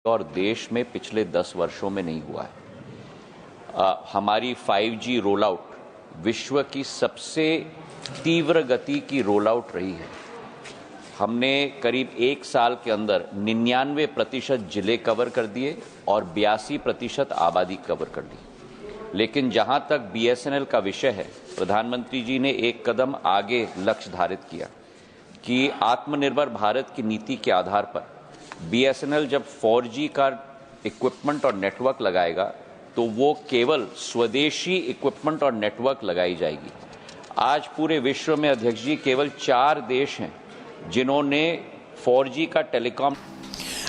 और देश में पिछले 10 वर्षों में नहीं हुआ है। हमारी 5G रोल आउट विश्व की सबसे तीव्र गति की रोल आउट रही है। हमने करीब 1 साल के अंदर 99% जिले कवर कर दिए और 82% आबादी कवर कर ली। लेकिन जहां तक BSNL का विषय है, प्रधानमंत्री जी ने एक कदम आगे लक्ष्य धारित किया कि आत्मनिर्भर भारत की नीति के आधार पर BSNL जब 4G का इक्विपमेंट और नेटवर्क लगाएगा तो वो केवल स्वदेशी इक्विपमेंट और नेटवर्क लगाई जाएगी। आज पूरे विश्व में अध्यक्ष जी केवल 4 देश हैं जिन्होंने 4G का टेलीकॉम।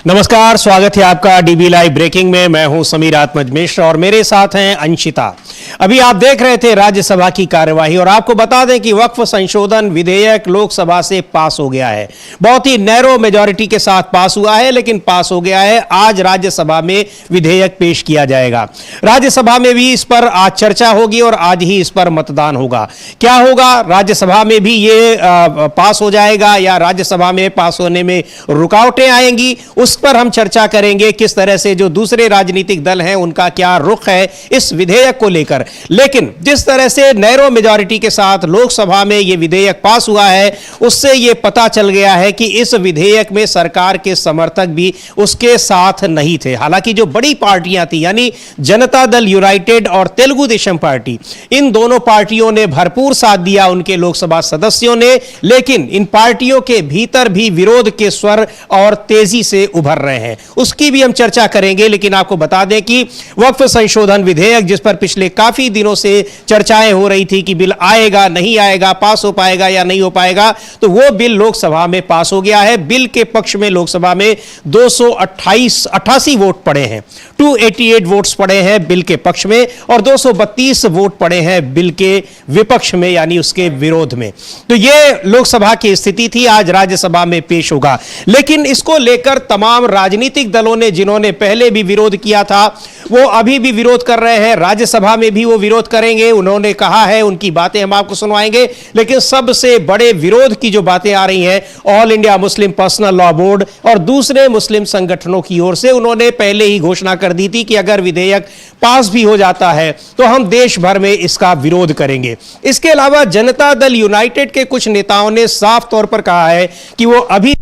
नमस्कार, स्वागत है आपका डीबी लाइव ब्रेकिंग में। मैं हूं समीर आत्मज मिश्र और मेरे साथ हैं अंशिता। अभी आप देख रहे थे राज्यसभा की कार्यवाही और आपको बता दें कि वक्फ संशोधन विधेयक लोकसभा से पास हो गया है। बहुत ही नैरो मेजॉरिटी के साथ पास हुआ है, लेकिन पास हो गया है। आज राज्यसभा में विधेयक पेश किया जाएगा। राज्यसभा में भी इस पर आज चर्चा होगी और आज ही इस पर मतदान होगा। क्या होगा, राज्यसभा में भी ये पास हो जाएगा या राज्यसभा में पास होने में रुकावटें आएंगी, उस पर हम चर्चा करेंगे। किस तरह से जो दूसरे राजनीतिक दल हैं उनका क्या रुख है इस विधेयक को लेकर। लेकिन जिस तरह से नैरो मेजॉरिटी के साथ लोकसभा में यह विधेयक पास हुआ है, उससे यह पता चल गया है कि इस विधेयक में सरकार के समर्थक भी उसके साथ नहीं थे। हालांकि जो बड़ी पार्टियां थी, यानी जनता दल यूनाइटेड और तेलुगु देशम पार्टी, इन दोनों पार्टियों ने भरपूर साथ दिया उनके लोकसभा सदस्यों ने। लेकिन इन पार्टियों के भीतर भी विरोध के स्वर और तेजी से उभर रहे हैं, उसकी भी हम चर्चा करेंगे। लेकिन आपको बता दें कि वक्फ संशोधन विधेयक, जिस पर पिछले काफी दिनों से चर्चाएं हो रही थी कि बिल आएगा नहीं आएगा, पास हो पाएगा या नहीं हो पाएगा, तो वो बिल लोकसभा में पास हो गया है। बिल के पक्ष में लोकसभा में 288 वोट पड़े हैं, 288 वोट्स पड़े हैं बिल के पक्ष में और 232 वोट पड़े हैं बिल के विपक्ष में, यानी उसके विरोध में। तो ये लोकसभा की स्थिति थी। आज राज्यसभा में पेश होगा। लेकिन इसको लेकर तमाम राजनीतिक दलों ने, जिन्होंने पहले भी विरोध किया था, वो अभी भी विरोध कर रहे हैं। राज्यसभा में भी वो विरोध करेंगे। उन्होंने कहा है, उनकी बातें हम आपको सुनवाएंगे। लेकिन सबसे बड़े विरोध की जो बातें आ रही हैं, all India Muslim personal law board और दूसरे मुस्लिम संगठनों की ओर से, उन्होंने पहले ही घोषणा कर दी थी कि अगर विधेयक पास भी हो जाता है तो हम देश भर में इसका विरोध करेंगे। इसके अलावा जनता दल यूनाइटेड के कुछ नेताओं ने साफ तौर पर कहा है कि वो अभी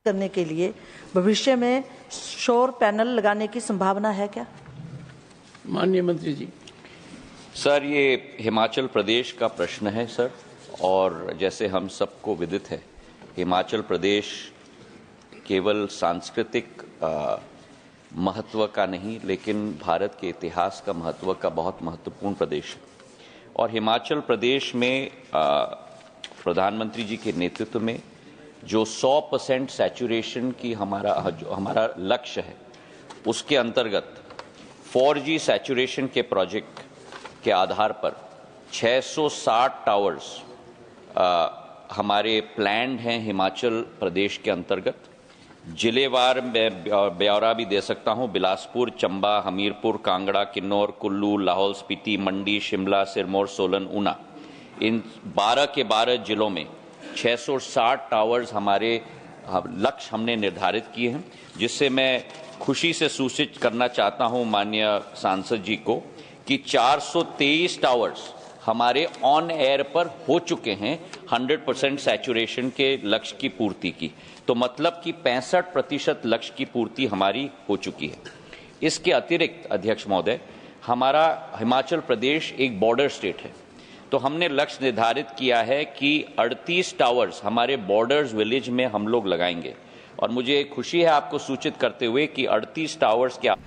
करने के लिए भविष्य में शोर पैनल लगाने की संभावना है क्या? माननीय मंत्री जी। सर, ये हिमाचल प्रदेश का प्रश्न है सर, और जैसे हम सबको विदित है, हिमाचल प्रदेश केवल सांस्कृतिक महत्व का नहीं, लेकिन भारत के इतिहास का महत्व का बहुत महत्वपूर्ण प्रदेश है। और हिमाचल प्रदेश में प्रधानमंत्री जी के नेतृत्व में जो 100% सैचुरेशन की हमारा लक्ष्य है, उसके अंतर्गत 4G सैचुरेशन के प्रोजेक्ट के आधार पर 660 टावर्स हमारे प्लान्ड हैं हिमाचल प्रदेश के अंतर्गत। जिलेवार में ब्यौरा भी दे सकता हूं। बिलासपुर, चंबा, हमीरपुर, कांगड़ा, किन्नौर, कुल्लू, लाहौल स्पीति, मंडी, शिमला, सिरमौर, सोलन, ऊना, इन 12 के 12 जिलों में 660 टावर्स हमारे लक्ष्य हमने निर्धारित किए हैं, जिससे मैं खुशी से सूचित करना चाहता हूं माननीय सांसद जी को कि 423 टावर्स हमारे ऑन एयर पर हो चुके हैं 100% सैचुरेशन के लक्ष्य की पूर्ति की। तो मतलब कि 65% लक्ष्य की पूर्ति हमारी हो चुकी है। इसके अतिरिक्त अध्यक्ष महोदय, हमारा हिमाचल प्रदेश एक बॉर्डर स्टेट है, तो हमने लक्ष्य निर्धारित किया है कि 38 टावर्स हमारे बॉर्डर्स विलेज में हम लोग लगाएंगे। और मुझे खुशी है आपको सूचित करते हुए कि 38 टावर्स के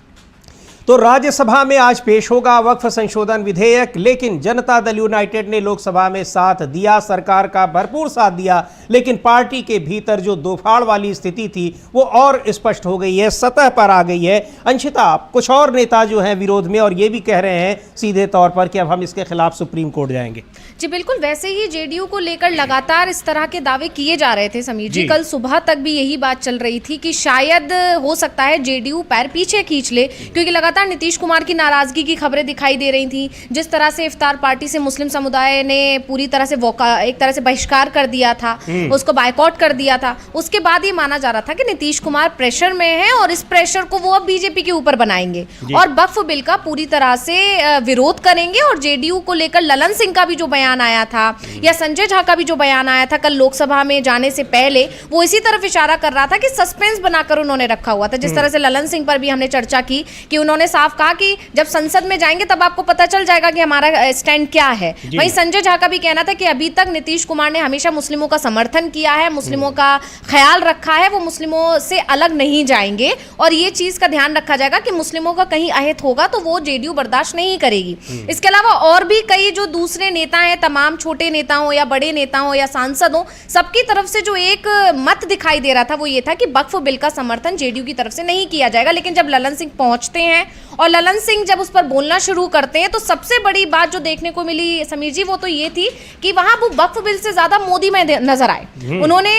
तो राज्यसभा में आज पेश होगा वक्फ संशोधन विधेयक। लेकिन जनता दल यूनाइटेड ने लोकसभा में साथ दिया, सरकार का भरपूर साथ दिया। लेकिन पार्टी के भीतर जो दोफाड़ वाली स्थिति थी वो और स्पष्ट हो गई है, सतह पर आ गई है। अंशिता, कुछ और नेता जो हैं विरोध में और ये भी कह रहे हैं सीधे तौर पर कि अब हम इसके खिलाफ सुप्रीम कोर्ट जाएंगे। जी बिल्कुल, वैसे ही जेडीयू को लेकर लगातार इस तरह के दावे किए जा रहे थे समीर जी। कल सुबह तक भी यही बात चल रही थी कि शायद हो सकता है जेडीयू पैर पीछे खींच ले, क्योंकि लगातार नीतीश कुमार की नाराजगी की खबरें दिखाई दे रही थी। जिस तरह से इफ्तार पार्टी से मुस्लिम समुदाय ने पूरी तरह से एक तरह से बहिष्कार कर दिया था, उसको बायकॉट कर दिया था। उसके बाद ये माना जा रहा था कि नीतीश कुमार प्रेशर में है और इस प्रेशर को वो अब बीजेपी के ऊपर बनाएंगे और वक्फ बिल का पूरी तरह से विरोध करेंगे। और जेडीयू को लेकर ललन सिंह का भी जो बयान आया था या संजय झा का भी जो बयान आया था कल लोकसभा में जाने से पहले, वो इसी तरफ इशारा कर रहा था कि सस्पेंस बनाकर उन्होंने रखा हुआ था। जिस तरह से ललन सिंह पर भी हमने चर्चा की कि उन्होंने साफ कहा कि जब संसद में जाएंगे तब आपको पता चल जाएगा कि हमारा स्टैंड क्या है। वहीं संजय झा का भी कहना था कि अभी तक नीतीश कुमार ने हमेशा मुस्लिमों का समर्थन किया है, मुस्लिमों का ख्याल रखा है, वो मुस्लिमों से अलग नहीं जाएंगे और ये चीज का ध्यान रखा जाएगा कि मुस्लिमों का कहीं अहित होगा तो वो जेडीयू बर्दाश्त नहीं करेगी। इसके अलावा और भी कई जो दूसरे नेता हैं, तमाम छोटे नेता हो या बड़े नेता हो या सांसद हो, सबकी तरफ से जो एक मत दिखाई दे रहा था वो ये था कि वक्फ बिल का समर्थन जेडीयू की तरफ से नहीं किया जाएगा। लेकिन जब ललन सिंह पहुंचते हैं और ललन सिंह जब उस पर बोलना शुरू करते हैं तो सबसे बड़ी बात जो देखने को मिली समीर जी वो तो ये थी कि वहां वो वक्फ बिल से ज्यादा मोदी में नजर आए। उन्होंने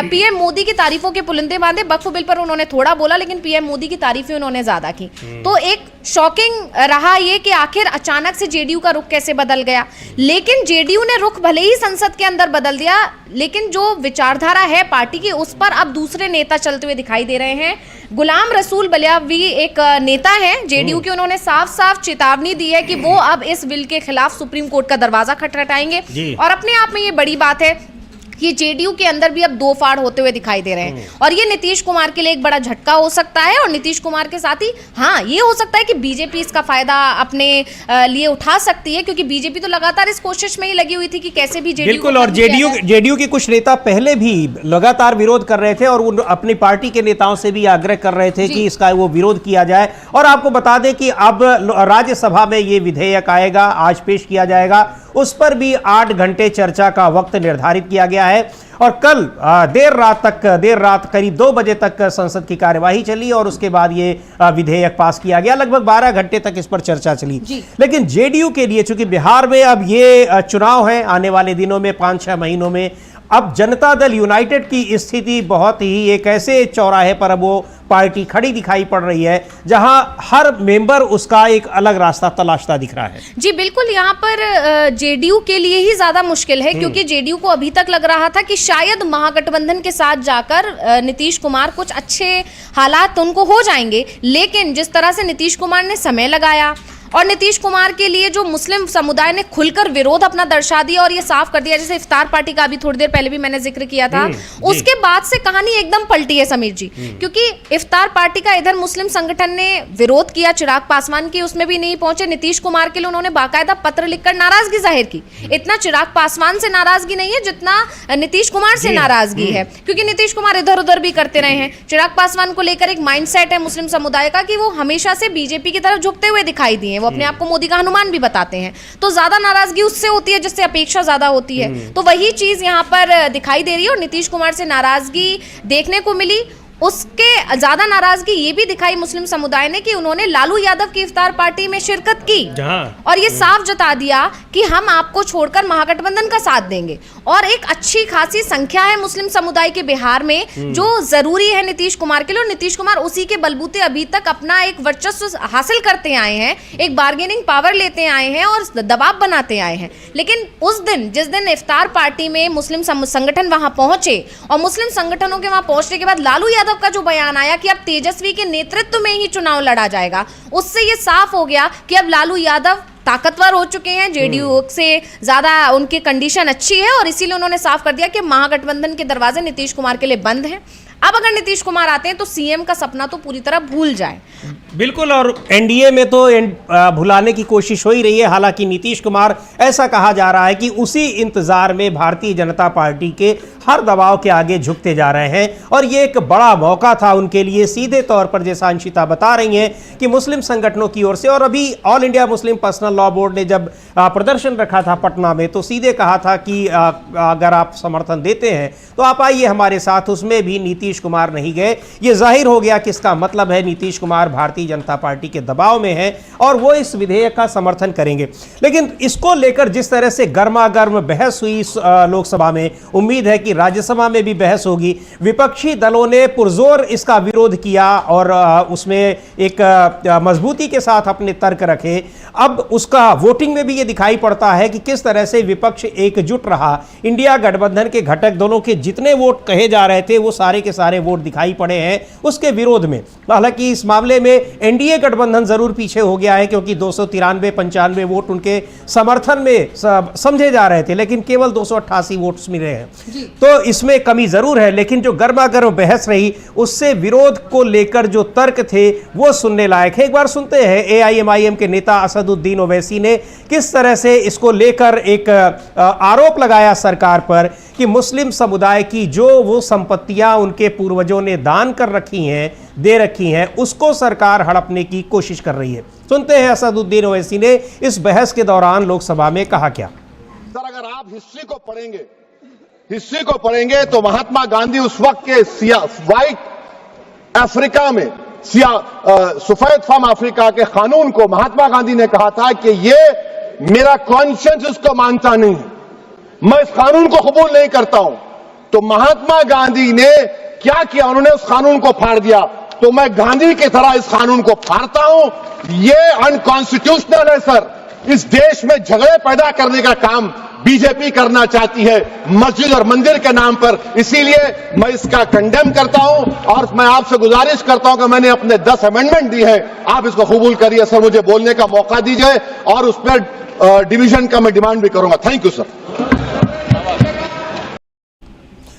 पीएम मोदी की तारीफों के पुलिंदे बांधे, वक्फ बिल पर उन्होंने थोड़ा बोला लेकिन पीएम मोदी की तारीफें उन्होंने ज्यादा की। तो एक शॉकिंग रहा ये कि आखिर अचानक से जेडीयू का रुख कैसे बदल गया। लेकिन जेडीयू ने रुख भले ही संसद के अंदर बदल दिया, लेकिन जो विचारधारा है पार्टी की उस पर अब दूसरे नेता चलते हुए दिखाई दे रहे हैं। गुलाम रसूल बलियावी एक नेता है जेडीयू के, उन्होंने साफ साफ चेतावनी दी है कि वो अब इस बिल के खिलाफ सुप्रीम कोर्ट का दरवाजा खटखटाएंगे। और अपने आप में ये बड़ी बात है कि जेडीयू के अंदर भी अब दो फाड़ होते हुए दिखाई दे रहे हैं और ये नीतीश कुमार के लिए एक बड़ा झटका हो सकता है। और नीतीश कुमार के साथ ही हाँ ये हो सकता है कि बीजेपी इसका फायदा अपने लिए उठा सकती है, क्योंकि बीजेपी तो लगातार इस कोशिश में ही लगी हुई थी कि कैसे भी जेडीयू बिल्कुल। और जेडीयू के कुछ नेता पहले भी लगातार विरोध कर रहे थे और अपनी पार्टी के नेताओं से भी आग्रह कर रहे थे कि इसका वो विरोध किया जाए। और आपको बता दें कि अब राज्यसभा में ये विधेयक आएगा, आज पेश किया जाएगा, उस पर भी 8 घंटे चर्चा का वक्त निर्धारित किया गया है। और कल देर रात करीब 2 बजे तक संसद की कार्यवाही चली और उसके बाद ये विधेयक पास किया गया। लगभग 12 घंटे तक इस पर चर्चा चली। लेकिन जेडीयू के लिए, चूंकि बिहार में अब ये चुनाव है आने वाले दिनों में 5-6 महीनों में, अब जनता दल यूनाइटेड की स्थिति बहुत ही एक ऐसे चौराहे पर अब वो पार्टी खड़ी दिखाई पड़ रही है जहां हर मेंबर उसका एक अलग रास्ता तलाशता दिख रहा है। जी बिल्कुल, यहाँ पर जेडीयू के लिए ही ज्यादा मुश्किल है क्योंकि जेडीयू को अभी तक लग रहा था कि शायद महागठबंधन के साथ जाकर नीतीश कुमार कुछ अच्छे हालात उनको हो जाएंगे। लेकिन जिस तरह से नीतीश कुमार ने समय लगाया और नीतीश कुमार के लिए जो मुस्लिम समुदाय ने खुलकर विरोध अपना दर्शा दिया और ये साफ कर दिया, जैसे इफ्तार पार्टी का अभी थोड़ी देर पहले भी मैंने जिक्र किया था, उसके बाद से कहानी एकदम पलटी है समीर जी। क्योंकि इफ्तार पार्टी का इधर मुस्लिम संगठन ने विरोध किया, चिराग पासवान की उसमें भी नहीं पहुंचे, नीतीश कुमार के लिए उन्होंने बाकायदा पत्र लिखकर नाराजगी जाहिर की। इतना चिराग पासवान से नाराजगी नहीं है जितना नीतीश कुमार से नाराजगी है, क्योंकि नीतीश कुमार इधर उधर भी करते रहे हैं। चिराग पासवान को लेकर एक माइंडसेट है मुस्लिम समुदाय का कि वो हमेशा से बीजेपी की तरफ झुकते हुए दिखाई दिए, वो अपने आप को मोदी का हनुमान भी बताते हैं। तो ज्यादा नाराजगी उससे होती है जिससे अपेक्षा ज्यादा होती है। तो वही चीज यहां पर दिखाई दे रही है और नीतीश कुमार से नाराजगी देखने को मिली। उसके ज्यादा नाराजगी ये भी दिखाई मुस्लिम समुदाय ने कि उन्होंने लालू यादव की इफ्तार पार्टी में शिरकत की और ये साफ जता दिया कि हम आपको छोड़कर महागठबंधन का साथ देंगे। और एक अच्छी खासी संख्या है मुस्लिम समुदाय के बिहार में जो जरूरी है नीतीश कुमार के लिए, और नीतीश कुमार उसी के बलबूते अभी तक अपना एक वर्चस्व हासिल करते आए हैं, एक बार्गेनिंग पावर लेते आए हैं और दबाव बनाते आए हैं। लेकिन उस दिन जिस दिन इफ्तार पार्टी में मुस्लिम संगठन वहां पहुंचे और मुस्लिम संगठनों के वहां पहुंचने के बाद लालू यादव का जो बयान आया कि अब तेजस्वी के नेतृत्व में ही चुनाव लड़ा जाएगा, उससे ये साफ हो गया कि अब लालू यादव ताकतवर हो चुके हैं, जेडीयू से ज्यादा उनकी कंडीशन अच्छी है और इसीलिए उन्होंने साफ कर दिया कि महागठबंधन के दरवाजे नीतीश कुमार के लिए बंद हैं। अब अगर नीतीश कुमार आते हैं तो सीएम का सपना तो पूरी तरह भूल जाए। बिल्कुल, और एनडीए में तो भुलाने की कोशिश हो ही रही है। हालांकि नीतीश कुमार, ऐसा कहा जा रहा है कि उसी इंतजार में भारतीय जनता पार्टी के हर दबाव के आगे झुकते जा रहे हैं और ये एक बड़ा मौका था उनके लिए सीधे तौर पर, जैसा अंशिता बता रही हैं कि मुस्लिम संगठनों की ओर से। और अभी all India Muslim personal law board ने जब प्रदर्शन रखा था पटना में तो सीधे कहा था कि अगर आप समर्थन देते हैं तो आप आइए हमारे साथ। उसमें भी नीतीश कुमार नहीं गए। ये जाहिर हो गया कि इसका मतलब है नीतीश कुमार भारतीय जनता पार्टी के दबाव में हैं और वो इस विधेयक का समर्थन करेंगे। लेकिन इसको लेकर जिस तरह से गर्मा गर्म बहस हुई लोकसभा में, उम्मीद है कि राज्यसभा में भी बहस होगी। विपक्षी दलों ने पुरजोर इसका विरोध किया और उसमें एक मजबूती के साथ अपने तर्क रखे। अब उसका वोटिंग में भी ये दिखाई पड़ता है कि किस तरह से विपक्ष एकजुट रहा। इंडिया गठबंधन के घटक दलों के जितने वोट कहे जा रहे थे वो सारे के सारे वोट दिखाई पड़े हैं उसके विरोध में। हालांकि इस मामले में एनडीए गठबंधन जरूर पीछे हो गया है क्योंकि 293-95 वोट उनके समर्थन में समझे जा रहे थे, लेकिन केवल 288 वोट्स मिले हैं, तो इसमें कमी जरूर है। लेकिन जो गर्मा गर्म बहस रही उससे विरोध को लेकर जो तर्क थे वो सुनने लायक है। एक बार सुनते हैं एआईएमआईएम के नेता असदुद्दीन ओवैसी ने किस तरह से इसको लेकर एक आरोप लगाया सरकार पर कि मुस्लिम समुदाय की जो वो संपत्तियां उनके पूर्वजों ने दान कर रखी हैं, दे रखी हैं, उसको सरकार हड़पने की कोशिश कर रही है। सुनते हैं असदुद्दीन ओवैसी ने इस बहस के दौरान लोकसभा में कहा क्या। सर, अगर आप हिस्ट्री को पढ़ेंगे तो महात्मा गांधी उस वक्त के व्हाइट अफ्रीका में सफेद फार्म अफ्रीका के कानून को महात्मा गांधी ने कहा था कि ये मेरा कॉन्शियंस उसको मानता नहीं है, मैं इस कानून को कबूल नहीं करता हूं। तो महात्मा गांधी ने क्या किया, उन्होंने उस कानून को फाड़ दिया। तो मैं गांधी की तरह इस कानून को फाड़ता हूं। ये अनकॉन्स्टिट्यूशनल है सर। इस देश में झगड़े पैदा करने का काम बीजेपी करना चाहती है मस्जिद और मंदिर के नाम पर, इसीलिए मैं इसका कंडेम करता हूं और मैं आपसे गुजारिश करता हूं कि मैंने अपने 10 अमेंडमेंट दी है, आप इसको कबूल करिए सर, मुझे बोलने का मौका दीजिए और उस पर डिवीजन का मैं डिमांड भी करूंगा। Thank you sir.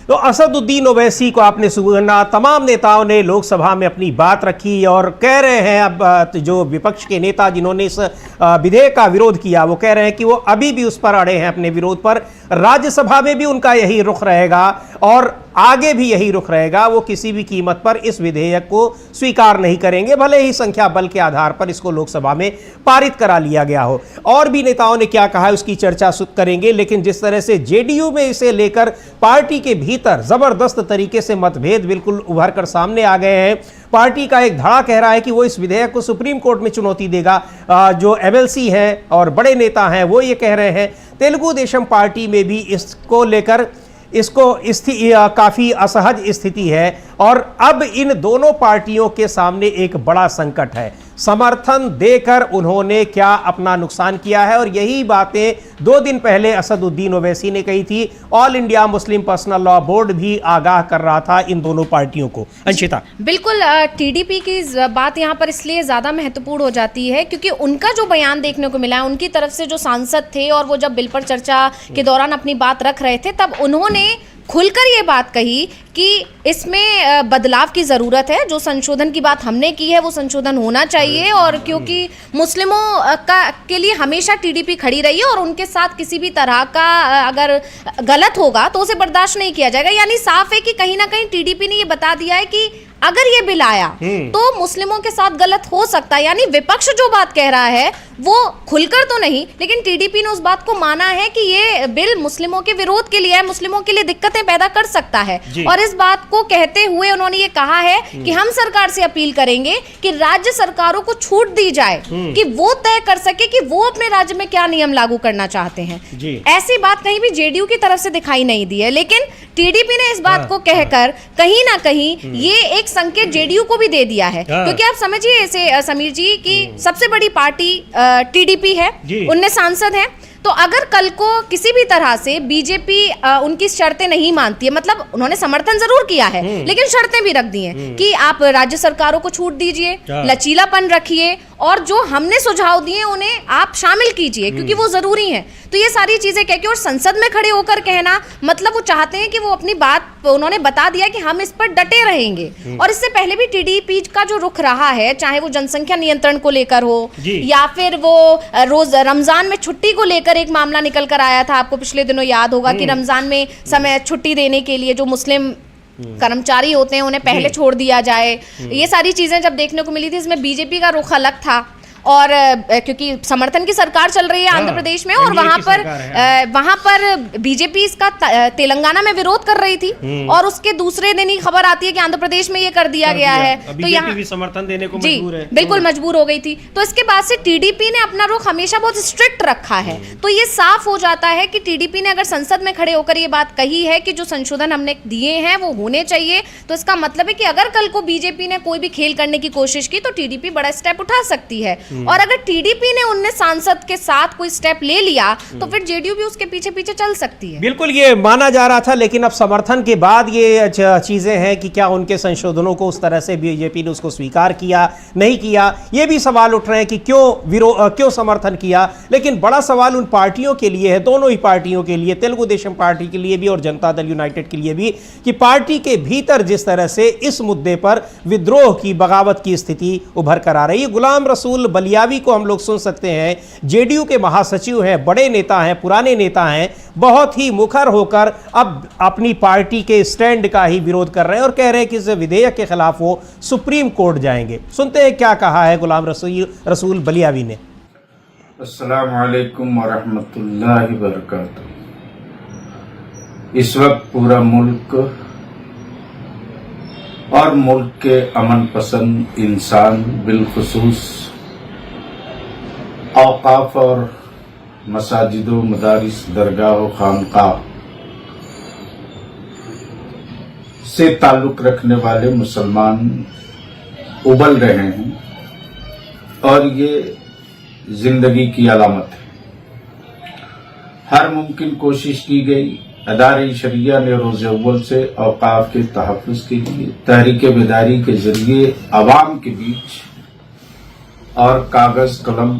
तो असदुद्दीन ओवैसी को आपने सुना, तमाम नेताओं ने लोकसभा में अपनी बात रखी और कह रहे हैं, अब जो विपक्ष के नेता जिन्होंने इस विधेयक का विरोध किया वो कह रहे हैं कि वो अभी भी उस पर अड़े हैं अपने विरोध पर। राज्यसभा में भी उनका यही रुख रहेगा और आगे भी यही रुख रहेगा। वो किसी भी कीमत पर इस विधेयक को स्वीकार नहीं करेंगे, भले ही संख्या बल के आधार पर इसको लोकसभा में पारित करा लिया गया हो। और भी नेताओं ने क्या कहा उसकी चर्चा करेंगे, लेकिन जिस तरह से जेडीयू में इसे लेकर पार्टी के भीतर जबरदस्त तरीके से मतभेद बिल्कुल उभर कर सामने आ गए हैं। पार्टी का एक धड़ा कह रहा है कि वो इस विधेयक को सुप्रीम कोर्ट में चुनौती देगा। जो एमएलसी हैं और बड़े नेता हैं वो ये कह रहे हैं। तेलुगु देशम पार्टी में भी इसको लेकर काफी असहज स्थिति है और अब इन दोनों पार्टियों के सामने एक बड़ा संकट है। समर्थन देकर उन्होंने क्या अपना नुकसान किया है, और यही बातें 2 दिन पहले असदुद्दीन ओवैसी ने कही थी। All India Muslim personal law board भी आगाह कर रहा था इन दोनों पार्टियों को। अंशिता, बिल्कुल टीडीपी की बात यहाँ पर इसलिए ज़्यादा महत्वपूर्ण हो जाती है क्योंकि उनका जो बयान देखने को मिला है, उनकी तरफ से जो सांसद थे और वो जब बिल पर चर्चा के दौरान अपनी बात रख रहे थे तब उन्होंने खुलकर ये बात कही कि इसमें बदलाव की ज़रूरत है। जो संशोधन की बात हमने की है वो संशोधन होना चाहिए, और क्योंकि मुस्लिमों के लिए हमेशा टीडीपी खड़ी रही है और उनके साथ किसी भी तरह का अगर गलत होगा तो उसे बर्दाश्त नहीं किया जाएगा। यानी साफ है कि कहीं ना कहीं टीडीपी ने ये बता दिया है कि अगर ये बिल आया तो मुस्लिमों के साथ गलत हो सकता है। यानी विपक्ष जो बात कह रहा है वो खुलकर तो नहीं, लेकिन टीडीपी ने उस बात को माना है कि ये बिल मुस्लिमों के विरोध के लिए है, मुस्लिमों के लिए दिक्कतें पैदा कर सकता है। और इस बात को कहते हुए उन्होंने ये कहा है कि हम सरकार से अपील करेंगे कि राज्य सरकारों को छूट दी जाए कि वो तय कर सके कि वो अपने राज्य में क्या नियम लागू करना चाहते हैं। ऐसी बात कहीं भी जेडीयू की तरफ से दिखाई नहीं दी है, लेकिन टीडीपी ने इस बात को कहकर कहीं ना कहीं ये एक संकेत जेडीयू को भी दे दिया है। क्योंकि आप समझिए ऐसे समीर जी की सबसे बड़ी पार्टी टीडीपी है, 19 सांसद हैं। तो अगर कल को किसी भी तरह से बीजेपी उनकी शर्तें नहीं मानती है, मतलब उन्होंने समर्थन जरूर किया है लेकिन शर्तें भी रख दी हैं कि आप राज्य सरकारों को छूट दीजिए, लचीलापन रखिए और जो हमने सुझाव दिए उन्हें आप शामिल कीजिए क्योंकि वो जरूरी हैं। तो ये सारी चीजें कह के और संसद में खड़े होकर कहना, मतलब वो चाहते हैं कि वो अपनी बात उन्होंने बता दिया कि हम इस पर डटे रहेंगे। और इससे पहले भी टीडीपी का जो रुख रहा है, चाहे वो जनसंख्या नियंत्रण को लेकर हो या फिर वो रोज रमजान में छुट्टी को लेकर एक मामला निकल कर आया था, आपको पिछले दिनों याद होगा कि रमजान में समय छुट्टी देने के लिए जो मुस्लिम कर्मचारी होते हैं उन्हें पहले छोड़ दिया जाए। ये सारी चीजें जब देखने को मिली थी, इसमें बीजेपी का रुख अलग था और क्योंकि समर्थन की सरकार चल रही है आंध्र प्रदेश में, और वहां पर बीजेपी इसका तेलंगाना में विरोध कर रही थी, और उसके दूसरे दिन ही खबर आती है कि आंध्र प्रदेश में ये कर दिया गया है, तो यहाँ भी समर्थन देने को जी बिल्कुल मजबूर हो गई थी। तो इसके बाद से टीडीपी ने अपना रुख हमेशा बहुत स्ट्रिक्ट रखा है। तो ये साफ हो जाता है कि टीडीपी ने अगर संसद में खड़े होकर ये बात कही है कि जो संशोधन हमने दिए हैं वो होने चाहिए, तो इसका मतलब है कि अगर कल को बीजेपी ने कोई भी खेल करने की कोशिश की तो टीडीपी बड़ा स्टेप उठा सकती है, और अगर टीडीपी ने 19 सांसद के साथ कोई स्टेप ले लिया तो फिर जेडीयू भी उसके पीछे पीछे चल सकती है। बिल्कुल ये माना जा रहा था, लेकिन अब समर्थन के बाद ये चीजें हैं कि क्या उनके संशोधनों को उस तरह से बीजेपी ने उसको स्वीकार किया, नहीं किया, ये भी सवाल उठ रहे हैं कि क्यों समर्थन किया। लेकिन बड़ा सवाल उन पार्टियों के लिए है, दोनों ही पार्टियों के लिए, तेलुगु देशम पार्टी के लिए भी और जनता दल यूनाइटेड के लिए भी, कि पार्टी के भीतर जिस तरह से इस मुद्दे पर विद्रोह की, बगावत की स्थिति उभर कर आ रही है। गुलाम रसूल बलियावी को हम लोग सुन सकते हैं, जेडीयू के महासचिव हैं, बड़े नेता हैं, पुराने नेता हैं, बहुत ही मुखर होकर अब अपनी पार्टी के स्टैंड का ही विरोध कर रहे हैं और कह रहे हैं कि इस विधेयक के खिलाफ वो सुप्रीम कोर्ट जाएंगे। सुनते हैं क्या कहा है गुलाम रसूल बलियावी ने। अस्सलाम वालेकुम वरहमतुल्लाहि वबरकातुहू। इस वक्त पूरा मुल्क और मुल्क के अमन पसंद इंसान, बिलखुसूस औकाफ और मसाजिदों, मदारिस, दरगाह, खानकाह से ताल्लुक रखने वाले मुसलमान उबल रहे हैं, और ये जिंदगी की अलामत है। हर मुमकिन कोशिश की गई। अदारे शरिया ने रोज़ अव्वल से औकाफ के तहफ़्फ़ुज़ के लिए तहरीक बेदारी के जरिए अवाम के बीच और कागज कलम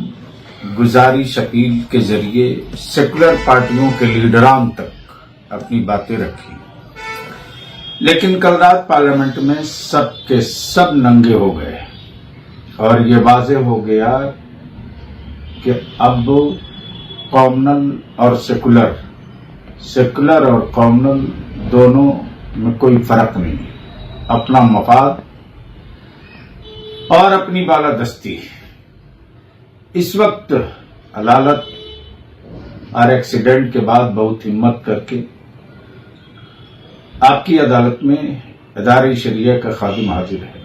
गुजारी शकील के जरिए सेकुलर पार्टियों के लीडरान तक अपनी बातें रखी, लेकिन कल रात पार्लियामेंट में सब के सब नंगे हो गए और ये वाज़ेह हो गया कि अब कॉमनल और सेकुलर और कॉमनल दोनों में कोई फर्क नहीं, अपना मफाद और अपनी बालादस्ती। इस वक्त अदालत और एक्सीडेंट के बाद बहुत हिम्मत करके आपकी अदालत में अदारे शरिया का खादिम हाजिर है।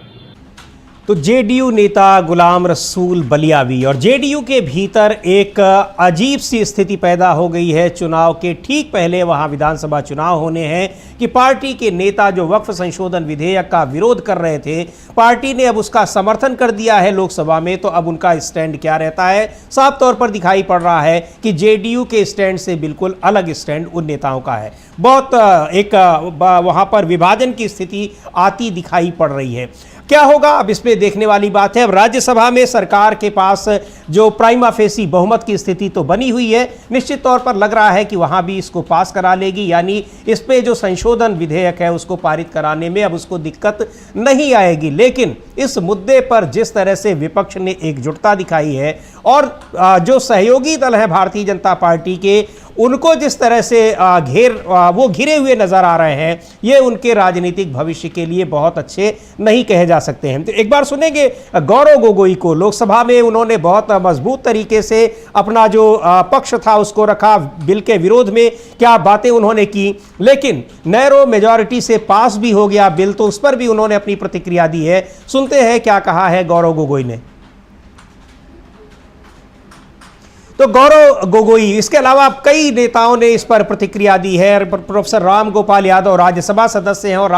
तो जेडीयू नेता गुलाम रसूल बलियावी, और जेडीयू के भीतर एक अजीब सी स्थिति पैदा हो गई है। चुनाव के ठीक पहले वहां विधानसभा चुनाव होने हैं कि पार्टी के नेता जो वक्फ संशोधन विधेयक का विरोध कर रहे थे, पार्टी ने अब उसका समर्थन कर दिया है लोकसभा में, तो अब उनका स्टैंड क्या रहता है? साफ तौर पर दिखाई पड़ रहा है कि जेडीयू के स्टैंड से बिल्कुल अलग स्टैंड उन नेताओं का है। बहुत एक वहां पर विभाजन की स्थिति आती दिखाई पड़ रही है। क्या होगा अब इसमें देखने वाली बात है। अब राज्यसभा में सरकार के पास जो प्राइमा फेसी बहुमत की स्थिति तो बनी हुई है, निश्चित तौर पर लग रहा है कि वहां भी इसको पास करा लेगी, यानी इस पे जो संशोधन विधेयक है उसको पारित कराने में अब उसको दिक्कत नहीं आएगी। लेकिन इस मुद्दे पर जिस तरह से विपक्ष ने एकजुटता दिखाई है और जो सहयोगी दल है भारतीय जनता पार्टी के, उनको जिस तरह से वो घिरे हुए नजर आ रहे हैं, ये उनके राजनीतिक भविष्य के लिए बहुत अच्छे नहीं कहे जा सकते हैं। तो एक बार सुनेंगे गौरव गोगोई को। लोकसभा में उन्होंने बहुत मजबूत तरीके से अपना जो पक्ष था उसको रखा, बिल के विरोध में क्या बातें उन्होंने की, लेकिन नैरो मेजॉरिटी से पास भी हो गया बिल, तो उस पर भी उन्होंने अपनी प्रतिक्रिया दी है। सुनते हैं क्या कहा है गौरव गोगोई ने। तो गौरव गोगोई, इसके अलावा कई नेताओं ने इस पर प्रतिक्रिया दी है। प्रोफेसर राम गोपाल यादव राज्यसभा सदस्य हैं और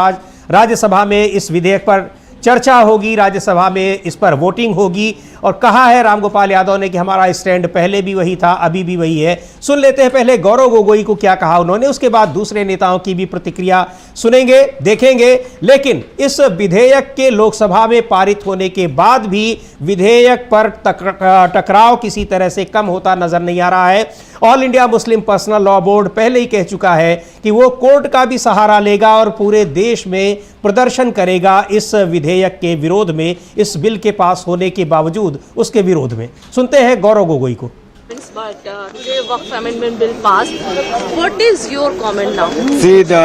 राज्यसभा में इस विधेयक पर चर्चा होगी, राज्यसभा में इस पर वोटिंग होगी। और कहा है राम गोपाल यादव ने कि हमारा स्टैंड पहले भी वही था, अभी भी वही है। सुन लेते हैं पहले गौरव गोगोई को क्या कहा उन्होंने, उसके बाद दूसरे नेताओं की भी प्रतिक्रिया सुनेंगे, देखेंगे। लेकिन इस विधेयक के लोकसभा में पारित होने के बाद भी विधेयक पर टकराव किसी तरह से कम होता नजर नहीं आ रहा है। All India Muslim personal law board पहले ही कह चुका है कि वो कोर्ट का भी सहारा लेगा और पूरे देश में प्रदर्शन करेगा इस विधेयक के विरोध में, इस बिल के पास होने के बावजूद उसके विरोध में। सुनते हैं गौरव गोगोई को। But today Waqf Amendment Bill passed. What is your comment now? See, the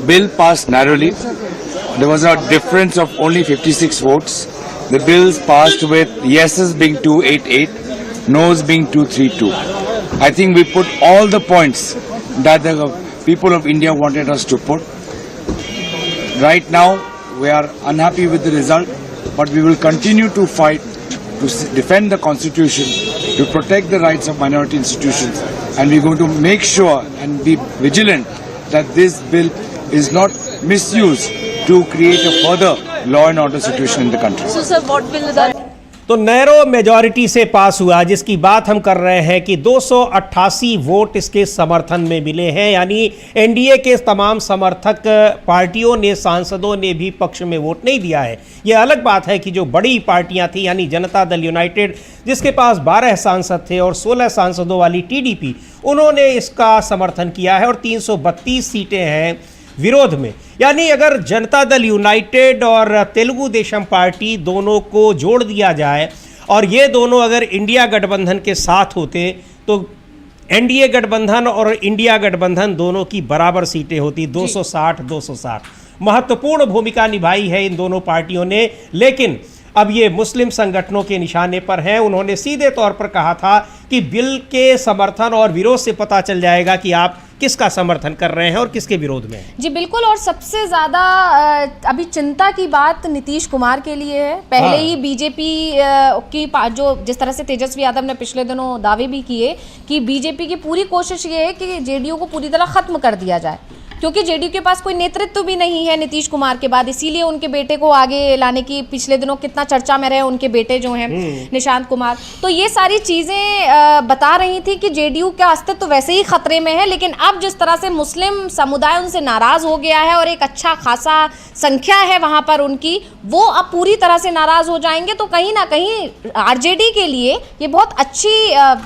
bill passed narrowly. There was a difference of only 56 votes. The bills passed with yeses being 288, noes being 232. I think we put all the points that the people of India wanted us to put. Right now, we are unhappy with the result, but we will continue to fight to defend the Constitution, to protect the rights of minority institutions, and we're going to make sure and be vigilant that this bill is not misused to create a further law and order situation in the country. So, sir, what will the तो narrow majority से पास हुआ, जिसकी बात हम कर रहे हैं कि 288 वोट इसके समर्थन में मिले हैं, यानी एनडीए के तमाम समर्थक पार्टियों ने, सांसदों ने भी पक्ष में वोट नहीं दिया है। यह अलग बात है कि जो बड़ी पार्टियां थी, यानी जनता दल यूनाइटेड जिसके पास 12 सांसद थे और 16 सांसदों वाली टीडीपी, उन्होंने इसका समर्थन किया है और 332 सीटें हैं विरोध में। यानी अगर जनता दल यूनाइटेड और तेलुगु देशम पार्टी दोनों को जोड़ दिया जाए और ये दोनों अगर इंडिया गठबंधन के साथ होते तो एनडीए गठबंधन और इंडिया गठबंधन दोनों की बराबर सीटें होती, 260-260। महत्वपूर्ण भूमिका निभाई है इन दोनों पार्टियों ने, लेकिन अब ये मुस्लिम संगठनों के निशाने पर हैं। उन्होंने सीधे तौर पर कहा था कि बिल के समर्थन और विरोध से पता चल जाएगा कि आप किसका समर्थन कर रहे हैं और किसके विरोध में हैं। जी बिल्कुल, और सबसे ज़्यादा अभी चिंता की बात नीतीश कुमार के लिए है। पहले ही बीजेपी की जो जिस तरह से तेजस्वी यादव ने पिछले दिनों दावे भी किए कि बीजेपी की पूरी कोशिश ये है कि जेडीयू को पूरी तरह खत्म कर दिया जाए, क्योंकि जेडीयू के पास कोई नेतृत्व भी नहीं है नीतीश कुमार के बाद, इसीलिए उनके बेटे को आगे लाने की पिछले दिनों कितना चर्चा में रहे उनके बेटे जो हैं निशांत कुमार। तो ये सारी चीज़ें बता रही थी कि जेडीयू का अस्तित्व वैसे ही खतरे में है, लेकिन अब जिस तरह से मुस्लिम समुदाय उनसे नाराज़ हो गया है और एक अच्छा खासा संख्या है वहाँ पर उनकी, वो अब पूरी तरह से नाराज़ हो जाएंगे। तो कहीं ना कहीं आरजेडी के लिए ये बहुत अच्छी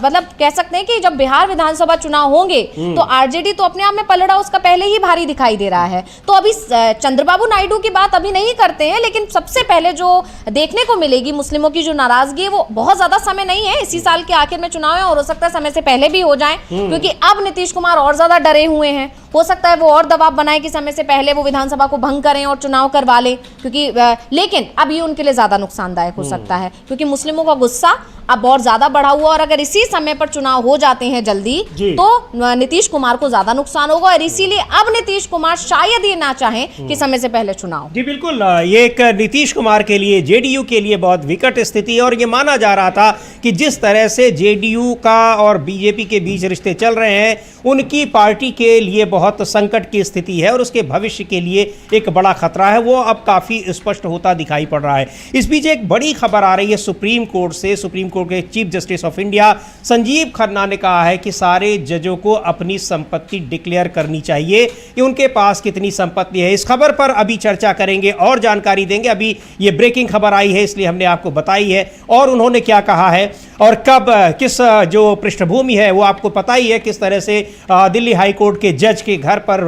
मतलब कह सकते हैं कि जब बिहार विधानसभा चुनाव होंगे तो आरजेडी तो अपने आप में पलड़ा उसका पहले ही भारी दिखाई दे रहा है। तो अभी चंद्रबाबू नायडू की बात अभी नहीं करते हैं, लेकिन सबसे पहले जो देखने को मिलेगी मुस्लिमों की जो नाराजगी है, वो बहुत ज्यादा समय नहीं है, इसी साल के आखिर में चुनाव है और हो सकता है समय से पहले भी हो जाए, क्योंकि अब नीतीश कुमार और ज्यादा डरे हुए हैं। हो सकता है वो और दबाव बनाए कि समय से पहले वो विधानसभा को भंग करें और चुनाव करवा लें, क्योंकि लेकिन अब ये उनके लिए ज्यादा नुकसानदायक हो सकता है, क्योंकि मुस्लिमों का गुस्सा अब और ज्यादा बढ़ा हुआ, और अगर इसी समय पर चुनाव हो जाते हैं जल्दी तो नीतीश कुमार को ज्यादा नुकसान होगा, और इसीलिए अब नीतीश कुमार शायद ये ना चाहें कि समय से पहले चुनाव। जी बिल्कुल, ये एक नीतीश कुमार के लिए, जेडीयू के लिए बहुत विकट स्थिति है। और ये माना जा रहा था कि जिस तरह से जेडीयू का और बीजेपी के बीच रिश्ते चल रहे हैं, उनकी पार्टी के लिए बहुत संकट की स्थिति है और उसके भविष्य के लिए एक बड़ा खतरा है, वो अब काफ़ी स्पष्ट होता दिखाई पड़ रहा है। इस बीच एक बड़ी खबर आ रही है सुप्रीम कोर्ट से। सुप्रीम कोर्ट के chief justice of India Sanjeev Khanna ने कहा है कि सारे जजों को अपनी संपत्ति डिक्लेयर करनी चाहिए कि उनके पास कितनी संपत्ति है। इस खबर पर अभी चर्चा करेंगे और जानकारी देंगे। अभी ये ब्रेकिंग खबर आई है, इसलिए हमने आपको बताई है। और उन्होंने क्या कहा है और कब, किस जो पृष्ठभूमि है वो आपको पता ही है, किस तरह से दिल्ली हाई कोर्ट के जज के घर पर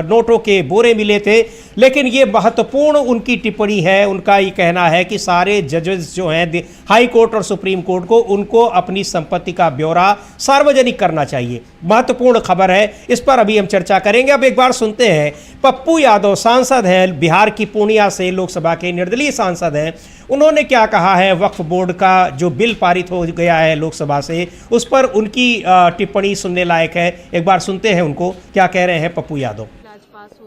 नोटों के बोरे मिले थे। लेकिन ये महत्वपूर्ण उनकी टिप्पणी है। उनका ये कहना है कि सारे जजेस जो हैं हाई कोर्ट और सुप्रीम कोर्ट को, उनको अपनी संपत्ति का ब्यौरा सार्वजनिक करना चाहिए। महत्वपूर्ण खबर है, इस पर अभी हम चर्चा करेंगे। अब एक बार सुनते हैं, पप्पू यादव सांसद हैं, बिहार की पूर्णिया से लोकसभा के निर्दलीय सांसद हैं, उन्होंने क्या कहा है वक्फ बोर्ड का जो बिल पारित हो गया है लोकसभा से, उस पर उनकी टिप्पणी सुनने लायक है। एक बार सुनते हैं उनको क्या कह रहे हैं पप्पू यादव।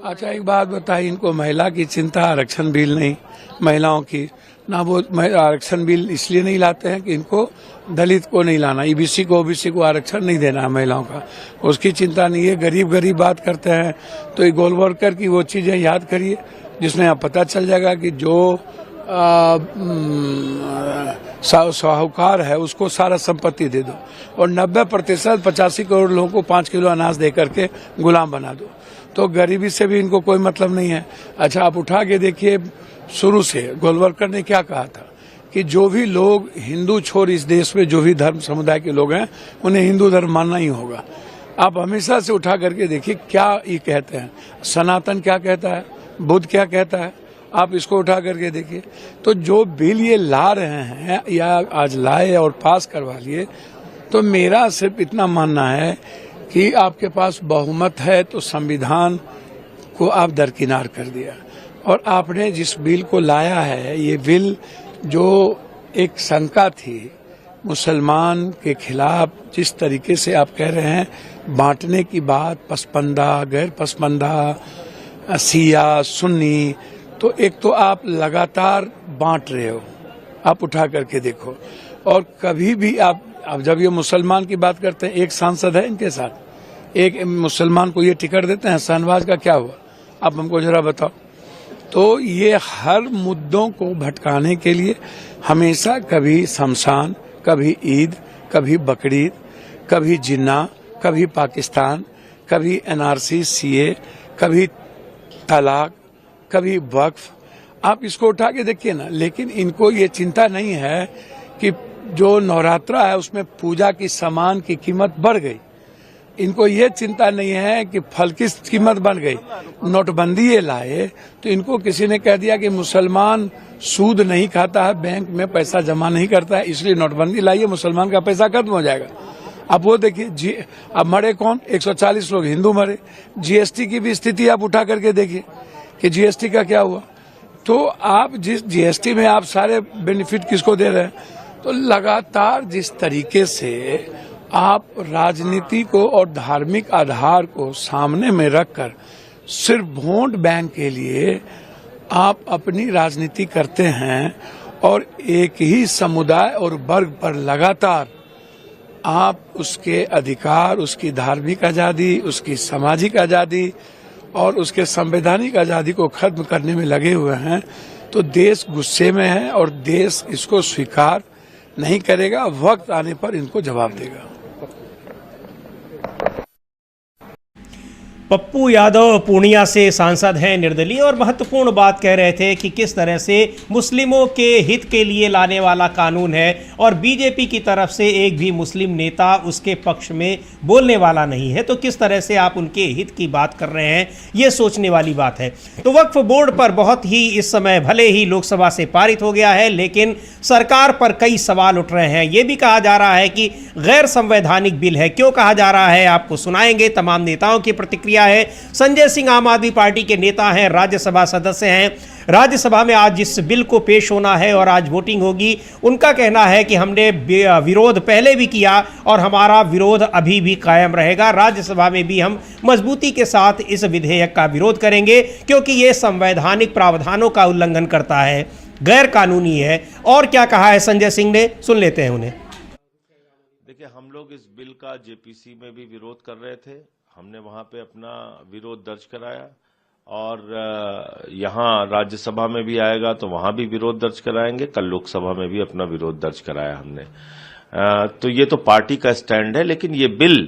अच्छा, एक बात बताइए, इनको महिला की चिंता, आरक्षण बिल नहीं महिलाओं की ना, वो आरक्षण बिल इसलिए नहीं लाते हैं कि इनको दलित को नहीं लाना, ईबीसी को ओबीसी को आरक्षण नहीं देना है महिलाओं का, उसकी चिंता नहीं है। गरीब बात करते हैं। तो ये गोलवलकर की वो चीजें याद करिए जिसमें आप पता चल जाएगा कि जो साहूकार है उसको सारा संपत्ति दे दो और 90% 85 करोड़ लोगों को 5 किलो अनाज दे करके गुलाम बना दो, तो गरीबी से भी इनको कोई मतलब नहीं है। अच्छा, आप उठा के देखिए, शुरू से गोलवलकर ने क्या कहा था कि जो भी लोग हिंदू छोड़ इस देश में जो भी धर्म समुदाय के लोग हैं उन्हें हिंदू धर्म मानना ही होगा। आप हमेशा से उठा करके देखिए क्या ये कहते हैं, सनातन क्या कहता है, बुद्ध क्या कहता है, आप इसको उठा करके देखिए। तो जो बिल ये ला रहे हैं या आज लाए और पास करवा लिए, तो मेरा सिर्फ इतना मानना है कि आपके पास बहुमत है तो संविधान को आप दरकिनार कर दिया, और आपने जिस बिल को लाया है, ये बिल जो एक शंका थी मुसलमान के खिलाफ, जिस तरीके से आप कह रहे हैं बांटने की बात, पसमानदा गैर पसमानदा, शिया सुन्नी, तो एक तो आप लगातार बांट रहे हो, आप उठा करके देखो। और कभी भी आप, अब जब ये मुसलमान की बात करते हैं, एक सांसद है इनके साथ, एक मुसलमान को ये टिकट देते हैं, शाहनवाज का क्या हुआ, आप हमको जरा बताओ। तो ये हर मुद्दों को भटकाने के लिए हमेशा कभी शमशान, कभी ईद, कभी बकरीद, कभी जिन्ना, कभी पाकिस्तान, कभी एनआरसी, सीए, कभी तलाक, कभी वक्फ, आप इसको उठा के देखिए ना। लेकिन इनको ये चिंता नहीं है कि जो नवरात्रा है उसमें पूजा की सामान की कीमत बढ़ गई, इनको ये चिंता नहीं है कि फल की कीमत बढ़ गई। नोटबंदी ये लाए तो इनको किसी ने कह दिया कि मुसलमान सूद नहीं खाता है, बैंक में पैसा जमा नहीं करता है, इसलिए नोटबंदी लाइए, मुसलमान का पैसा खत्म हो जाएगा। अब वो देखिए अब मरे कौन, 140 लोग हिंदू मरे। जीएसटी की भी स्थिति आप उठा करके देखिए कि जीएसटी का क्या हुआ। तो आप जिस जीएसटी में आप सारे बेनिफिट किसको दे रहे हैं, तो लगातार जिस तरीके से आप राजनीति को और धार्मिक आधार को सामने में रखकर सिर्फ वोट बैंक के लिए आप अपनी राजनीति करते हैं और एक ही समुदाय और वर्ग पर लगातार आप उसके अधिकार, उसकी धार्मिक आजादी, उसकी सामाजिक आजादी और उसके संवैधानिक आजादी को खत्म करने में लगे हुए हैं, तो देश गुस्से में है और देश इसको स्वीकार नहीं करेगा। वक्त आने पर इनको जवाब देगा। पप्पू यादव पूर्णिया से सांसद हैं निर्दलीय, और महत्वपूर्ण बात कह रहे थे कि किस तरह से मुस्लिमों के हित के लिए लाने वाला कानून है और बीजेपी की तरफ से एक भी मुस्लिम नेता उसके पक्ष में बोलने वाला नहीं है, तो किस तरह से आप उनके हित की बात कर रहे हैं, ये सोचने वाली बात है। तो वक्फ बोर्ड पर बहुत ही इस समय भले ही लोकसभा से पारित हो गया है, लेकिन सरकार पर कई सवाल उठ रहे हैं। ये भी कहा जा रहा है कि गैर संवैधानिक बिल है। क्यों कहा जा रहा है आपको सुनाएंगे, तमाम नेताओं की प्रतिक्रिया है। संजय सिंह आम आदमी पार्टी के नेता हैं, राज्यसभा सदस्य हैं। राज्यसभा में आज जिस बिल को पेश होना है और आज वोटिंग होगी, उनका कहना है कि हमने विरोध पहले भी किया और हमारा विरोध अभी भी कायम रहेगा। राज्यसभा में भी हम मजबूती के साथ इस विधेयक का विरोध करेंगे क्योंकि यह संवैधानिक प्रावधानों का उल्लंघन करता है, गैर कानूनी है। और क्या कहा है संजय सिंह ने, सुन लेते हैं उन्हें। देखिए, हम लोग इस बिल का जेपीसी में भी विरोध कर रहे थे, हमने वहां पे अपना विरोध दर्ज कराया और यहाँ राज्यसभा में भी आएगा तो वहां भी विरोध दर्ज कराएंगे। कल लोकसभा में भी अपना विरोध दर्ज कराया हमने। तो ये तो पार्टी का स्टैंड है, लेकिन ये बिल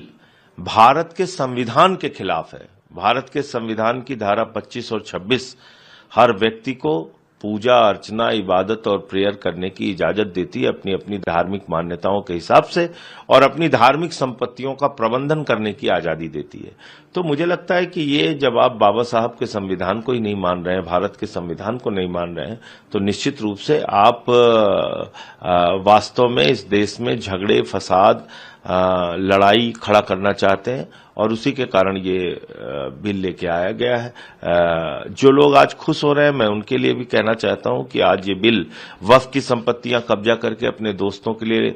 भारत के संविधान के खिलाफ है। भारत के संविधान की धारा 25 और 26 हर व्यक्ति को पूजा अर्चना, इबादत और प्रेयर करने की इजाजत देती है अपनी अपनी धार्मिक मान्यताओं के हिसाब से, और अपनी धार्मिक संपत्तियों का प्रबंधन करने की आजादी देती है। तो मुझे लगता है कि ये जब आप बाबा साहब के संविधान को ही नहीं मान रहे हैं, भारत के संविधान को नहीं मान रहे हैं, तो निश्चित रूप से आप वास्तव में इस देश में झगड़े, फसाद, लड़ाई खड़ा करना चाहते हैं और उसी के कारण ये बिल लेके आया गया है। जो लोग आज खुश हो रहे हैं, मैं उनके लिए भी कहना चाहता हूं कि आज ये बिल वक्फ की संपत्तियां कब्जा करके अपने दोस्तों के लिए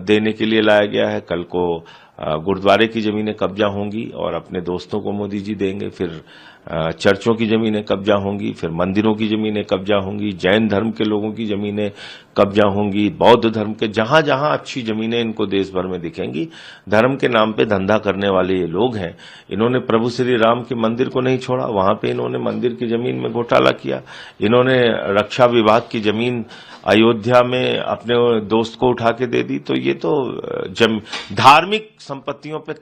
देने के लिए लाया गया है। कल को गुरुद्वारे की जमीनें कब्जा होंगी और अपने दोस्तों को मोदी जी देंगे, फिर चर्चों की जमीनें कब्जा होंगी, फिर मंदिरों की जमीनें कब्जा होंगी, जैन धर्म के लोगों की जमीनें कब्जा होंगी, बौद्ध धर्म के, जहां जहां अच्छी जमीनें इनको देश भर में दिखेंगी। धर्म के नाम पे धंधा करने वाले ये लोग हैं। इन्होंने प्रभु श्री राम के मंदिर को नहीं छोड़ा, वहां पे इन्होंने मंदिर की जमीन में घोटाला किया। इन्होंने रक्षा विभाग की जमीन अयोध्या में अपने दोस्त को उठा के दे दी। तो ये तो धार्मिक संपत्तियों पे।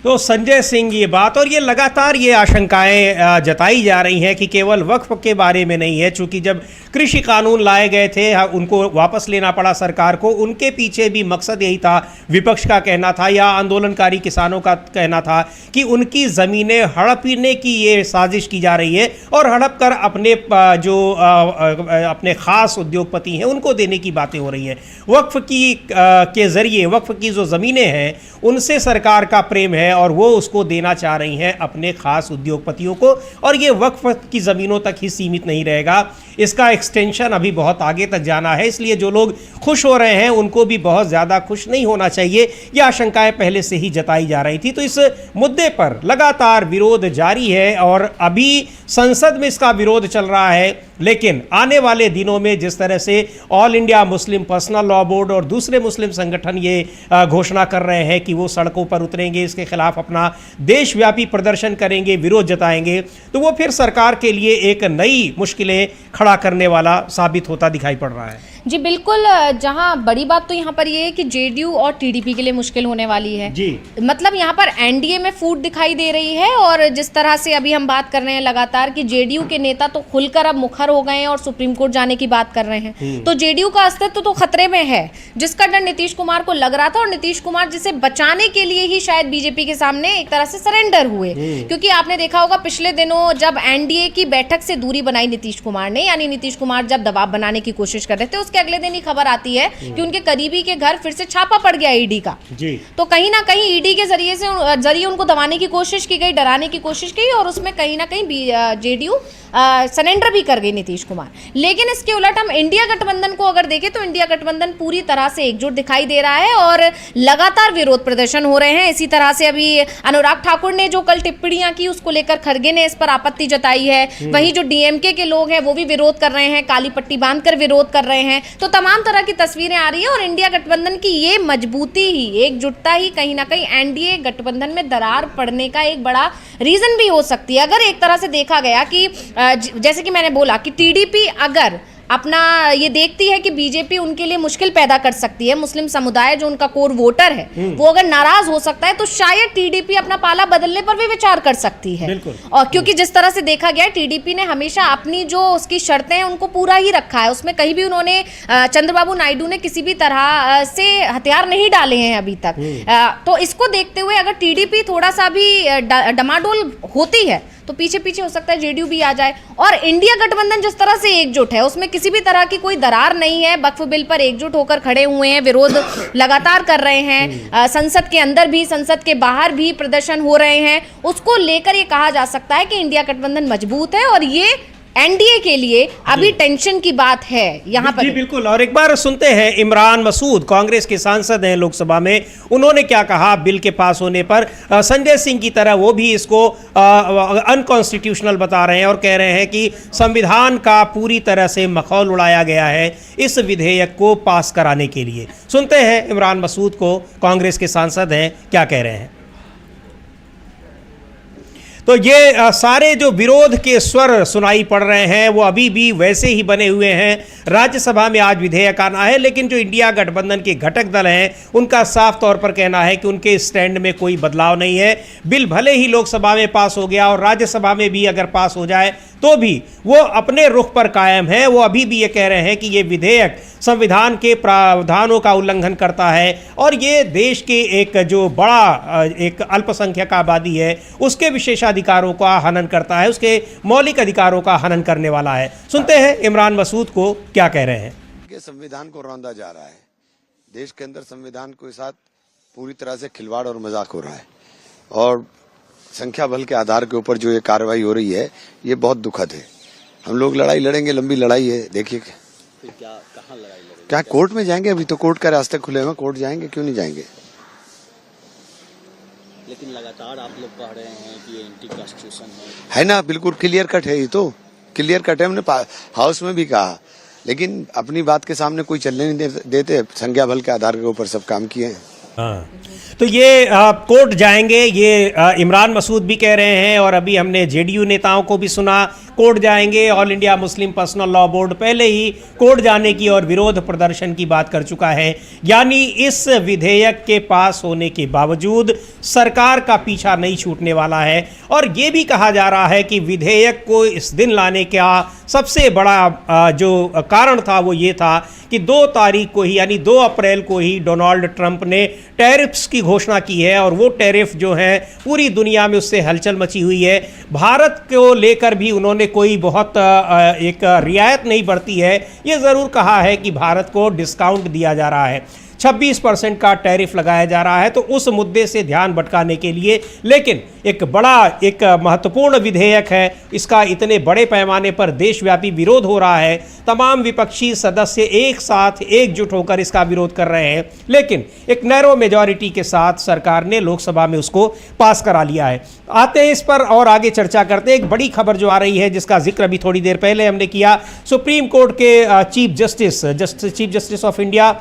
तो संजय सिंह ये बात, और ये लगातार ये आशंकाएं जताई जा रही हैं कि केवल वक्फ के बारे में नहीं है, चूंकि जब कृषि कानून लाए गए थे उनको वापस लेना पड़ा सरकार को, उनके पीछे भी मकसद यही था, विपक्ष का कहना था या आंदोलनकारी किसानों का कहना था कि उनकी ज़मीनें हड़पने की ये साजिश की जा रही है और हड़प कर अपने जो अपने ख़ास उद्योगपति हैं उनको देने की बातें हो रही हैं। वक्फ की के ज़रिए वक्फ की जो ज़मीनें हैं उनसे सरकार का प्रेम है और वो उसको देना चाह रही हैं अपने खास उद्योगपतियों को, और ये वक्फ की ज़मीनों तक ही सीमित नहीं रहेगा, इसका एक्सटेंशन अभी बहुत आगे तक जाना है। इसलिए जो लोग खुश हो रहे हैं उनको भी बहुत ज़्यादा खुश नहीं होना चाहिए, ये आशंकाएं पहले से ही जताई जा रही थी। तो इस मुद्दे पर लगातार विरोध जारी है और अभी संसद में इसका विरोध चल रहा है, लेकिन आने वाले दिनों में जिस तरह से all India Muslim personal law board और दूसरे मुस्लिम संगठन ये घोषणा कर रहे हैं कि वो सड़कों पर उतरेंगे, इसके खिलाफ अपना देशव्यापी प्रदर्शन करेंगे, विरोध जताएंगे, तो वो फिर सरकार के लिए एक नई मुश्किलें खड़ा करने वाला साबित होता दिखाई पड़ रहा है। जी बिल्कुल, जहां बड़ी बात तो यहाँ पर ये है कि जेडीयू और टीडीपी के लिए मुश्किल होने वाली है जी। मतलब यहाँ पर एनडीए में फूट दिखाई दे रही है, और जिस तरह से अभी हम बात कर रहे हैं लगातार कि जेडीयू के नेता तो खुलकर अब मुखर हो गए हैं और सुप्रीम कोर्ट जाने की बात कर रहे हैं, तो जेडीयू का अस्तित्व तो खतरे में है, जिसका डर नीतीश कुमार को लग रहा था, और नीतीश कुमार जिसे बचाने के लिए ही शायद बीजेपी के सामने एक तरह से सरेंडर हुए। क्योंकि आपने देखा होगा पिछले दिनों जब एनडीए की बैठक से दूरी बनाई नीतीश कुमार ने, यानी नीतीश कुमार जब दबाव बनाने की कोशिश कर रहे थे, उसके अगले दिन ही खबर आती है कि उनके करीबी के घर फिर से छापा पड़ गया ईडी का जी। तो कहीं ना कहीं ईडी के जरिए उनको दबाने की कोशिश की गई, डराने की कोशिश की, और उसमें कहीं ना कहीं जेडीयू सरेंडर भी कर गई नीतीश कुमार। लेकिन इसके उलट हम इंडिया गठबंधन को अगर देखें तो इंडिया गठबंधन पूरी तरह से एकजुट दिखाई दे रहा है और लगातार विरोध प्रदर्शन हो रहे हैं। इसी तरह से अभी अनुराग ठाकुर ने जो कल टिप्पणियां की उसको लेकर खड़गे ने इस पर आपत्ति जताई है। वहीं जो डीएमके के लोग हैं वो भी विरोध कर रहे हैं, काली पट्टी बांधकर विरोध कर रहे हैं। तो तमाम तरह की तस्वीरें आ रही है और इंडिया गठबंधन की ये मजबूती ही, एकजुटता ही कहीं ना कहीं एनडीए गठबंधन में दरार पड़ने का एक बड़ा रीजन भी हो सकती है। अगर एक तरह से देखा गया कि जैसे कि मैंने बोला कि टीडीपी अगर अपना ये देखती है कि बीजेपी उनके लिए मुश्किल पैदा कर सकती है, मुस्लिम समुदाय जो उनका कोर वोटर है वो अगर नाराज हो सकता है, तो शायद टीडीपी अपना पाला बदलने पर भी विचार कर सकती है। और क्योंकि जिस तरह से देखा गया टीडीपी ने हमेशा अपनी जो उसकी शर्तें हैं उनको पूरा ही रखा है, उसमें कहीं भी उन्होंने चंद्रबाबू नायडू ने किसी भी तरह से हथियार नहीं डाले हैं अभी तक। तो इसको देखते हुए अगर टीडीपी थोड़ा सा भी डमाडोल होती है तो पीछे पीछे हो सकता है जेडीयू भी आ जाए। और इंडिया गठबंधन जिस तरह से एकजुट है उसमें किसी भी तरह की कोई दरार नहीं है, वक्फ बिल पर एकजुट होकर खड़े हुए हैं, विरोध लगातार कर रहे हैं, संसद के अंदर भी संसद के बाहर भी प्रदर्शन हो रहे हैं। उसको लेकर ये कहा जा सकता है कि इंडिया गठबंधन मजबूत है और ये एनडीए के लिए अभी टेंशन की बात है यहाँ पर। जी बिल्कुल। और एक बार सुनते हैं इमरान मसूद, कांग्रेस के सांसद हैं लोकसभा में, उन्होंने क्या कहा बिल के पास होने पर। संजय सिंह की तरह वो भी इसको अनकॉन्स्टिट्यूशनल बता रहे हैं और कह रहे हैं कि संविधान का पूरी तरह से मखौल उड़ाया गया है इस विधेयक को पास कराने के लिए। सुनते हैं इमरान मसूद को, कांग्रेस के सांसद हैं, क्या कह रहे हैं। तो ये सारे जो विरोध के स्वर सुनाई पड़ रहे हैं वो अभी भी वैसे ही बने हुए हैं। राज्यसभा में आज विधेयक आना है, लेकिन जो इंडिया गठबंधन के घटक दल हैं उनका साफ तौर पर कहना है कि उनके स्टैंड में कोई बदलाव नहीं है। बिल भले ही लोकसभा में पास हो गया और राज्यसभा में भी अगर पास हो जाए तो भी वो अपने रुख पर कायम है। वो अभी भी ये कह रहे हैं कि ये विधेयक संविधान के प्रावधानों का उल्लंघन करता है और ये देश के एक जो बड़ा एक अल्पसंख्यक आबादी है उसके विशेषाधिकारों का हनन करता है, उसके मौलिक अधिकारों का हनन करने वाला है। सुनते हैं इमरान मसूद को क्या कह रहे हैं। संविधान को रौंदा जा रहा है, देश के अंदर संविधान के साथ पूरी तरह से खिलवाड़ और मजाक हो रहा है और संख्या बल के आधार के ऊपर जो ये कार्रवाई हो रही है ये बहुत दुखद है। हम लोग लड़ाई लड़ेंगे, लंबी लड़ाई है। देखिए फिर कहाँ लड़ाई लड़ेंगे? क्या कोर्ट में जाएंगे? अभी तो कोर्ट का रास्ते खुले हुए, कोर्ट जाएंगे, क्यों नहीं जाएंगे? लेकिन लगातार आप लोग कह रहे हैं कि ये एंटी कॉन्स्टिट्यूशन है ना, बिल्कुल क्लियर कट है। ये तो क्लियर कट है, हमने हाउस में भी कहा, लेकिन अपनी बात के सामने कोई चलने नहीं देते। संख्या बल के आधार के ऊपर सब काम किए हैं। हाँ, तो ये कोर्ट जाएंगे, ये इमरान मसूद भी कह रहे हैं और अभी हमने जेडीयू नेताओं को भी सुना कोर्ट जाएंगे। All India Muslim personal law board पहले ही कोर्ट जाने की और विरोध प्रदर्शन की बात कर चुका है। यानी इस विधेयक के पास होने के बावजूद सरकार का पीछा नहीं छूटने वाला है। और ये भी कहा जा रहा है कि विधेयक को इस दिन लाने का सबसे बड़ा जो कारण था वो ये था कि 2 तारीख को ही यानी 2 अप्रैल को ही डोनाल्ड ट्रंप ने टैरिफ्स की घोषणा की है और वो टैरिफ जो है पूरी दुनिया में उससे हलचल मची हुई है। भारत को लेकर भी उन्होंने कोई बहुत एक रियायत नहीं बरती है। ये ज़रूर कहा है कि भारत को डिस्काउंट दिया जा रहा है। 26% का टैरिफ लगाया जा रहा है। तो उस मुद्दे से ध्यान भटकाने के लिए, लेकिन एक महत्वपूर्ण विधेयक है, इसका इतने बड़े पैमाने पर देशव्यापी विरोध हो रहा है, तमाम विपक्षी सदस्य एक साथ एकजुट होकर इसका विरोध कर रहे हैं, लेकिन एक नैरो मेजॉरिटी के साथ सरकार ने लोकसभा में उसको पास करा लिया है। आते हैं इस पर और आगे चर्चा करते हैं। एक बड़ी खबर जो आ रही है, जिसका जिक्र अभी थोड़ी देर पहले हमने किया, सुप्रीम कोर्ट के chief justice of India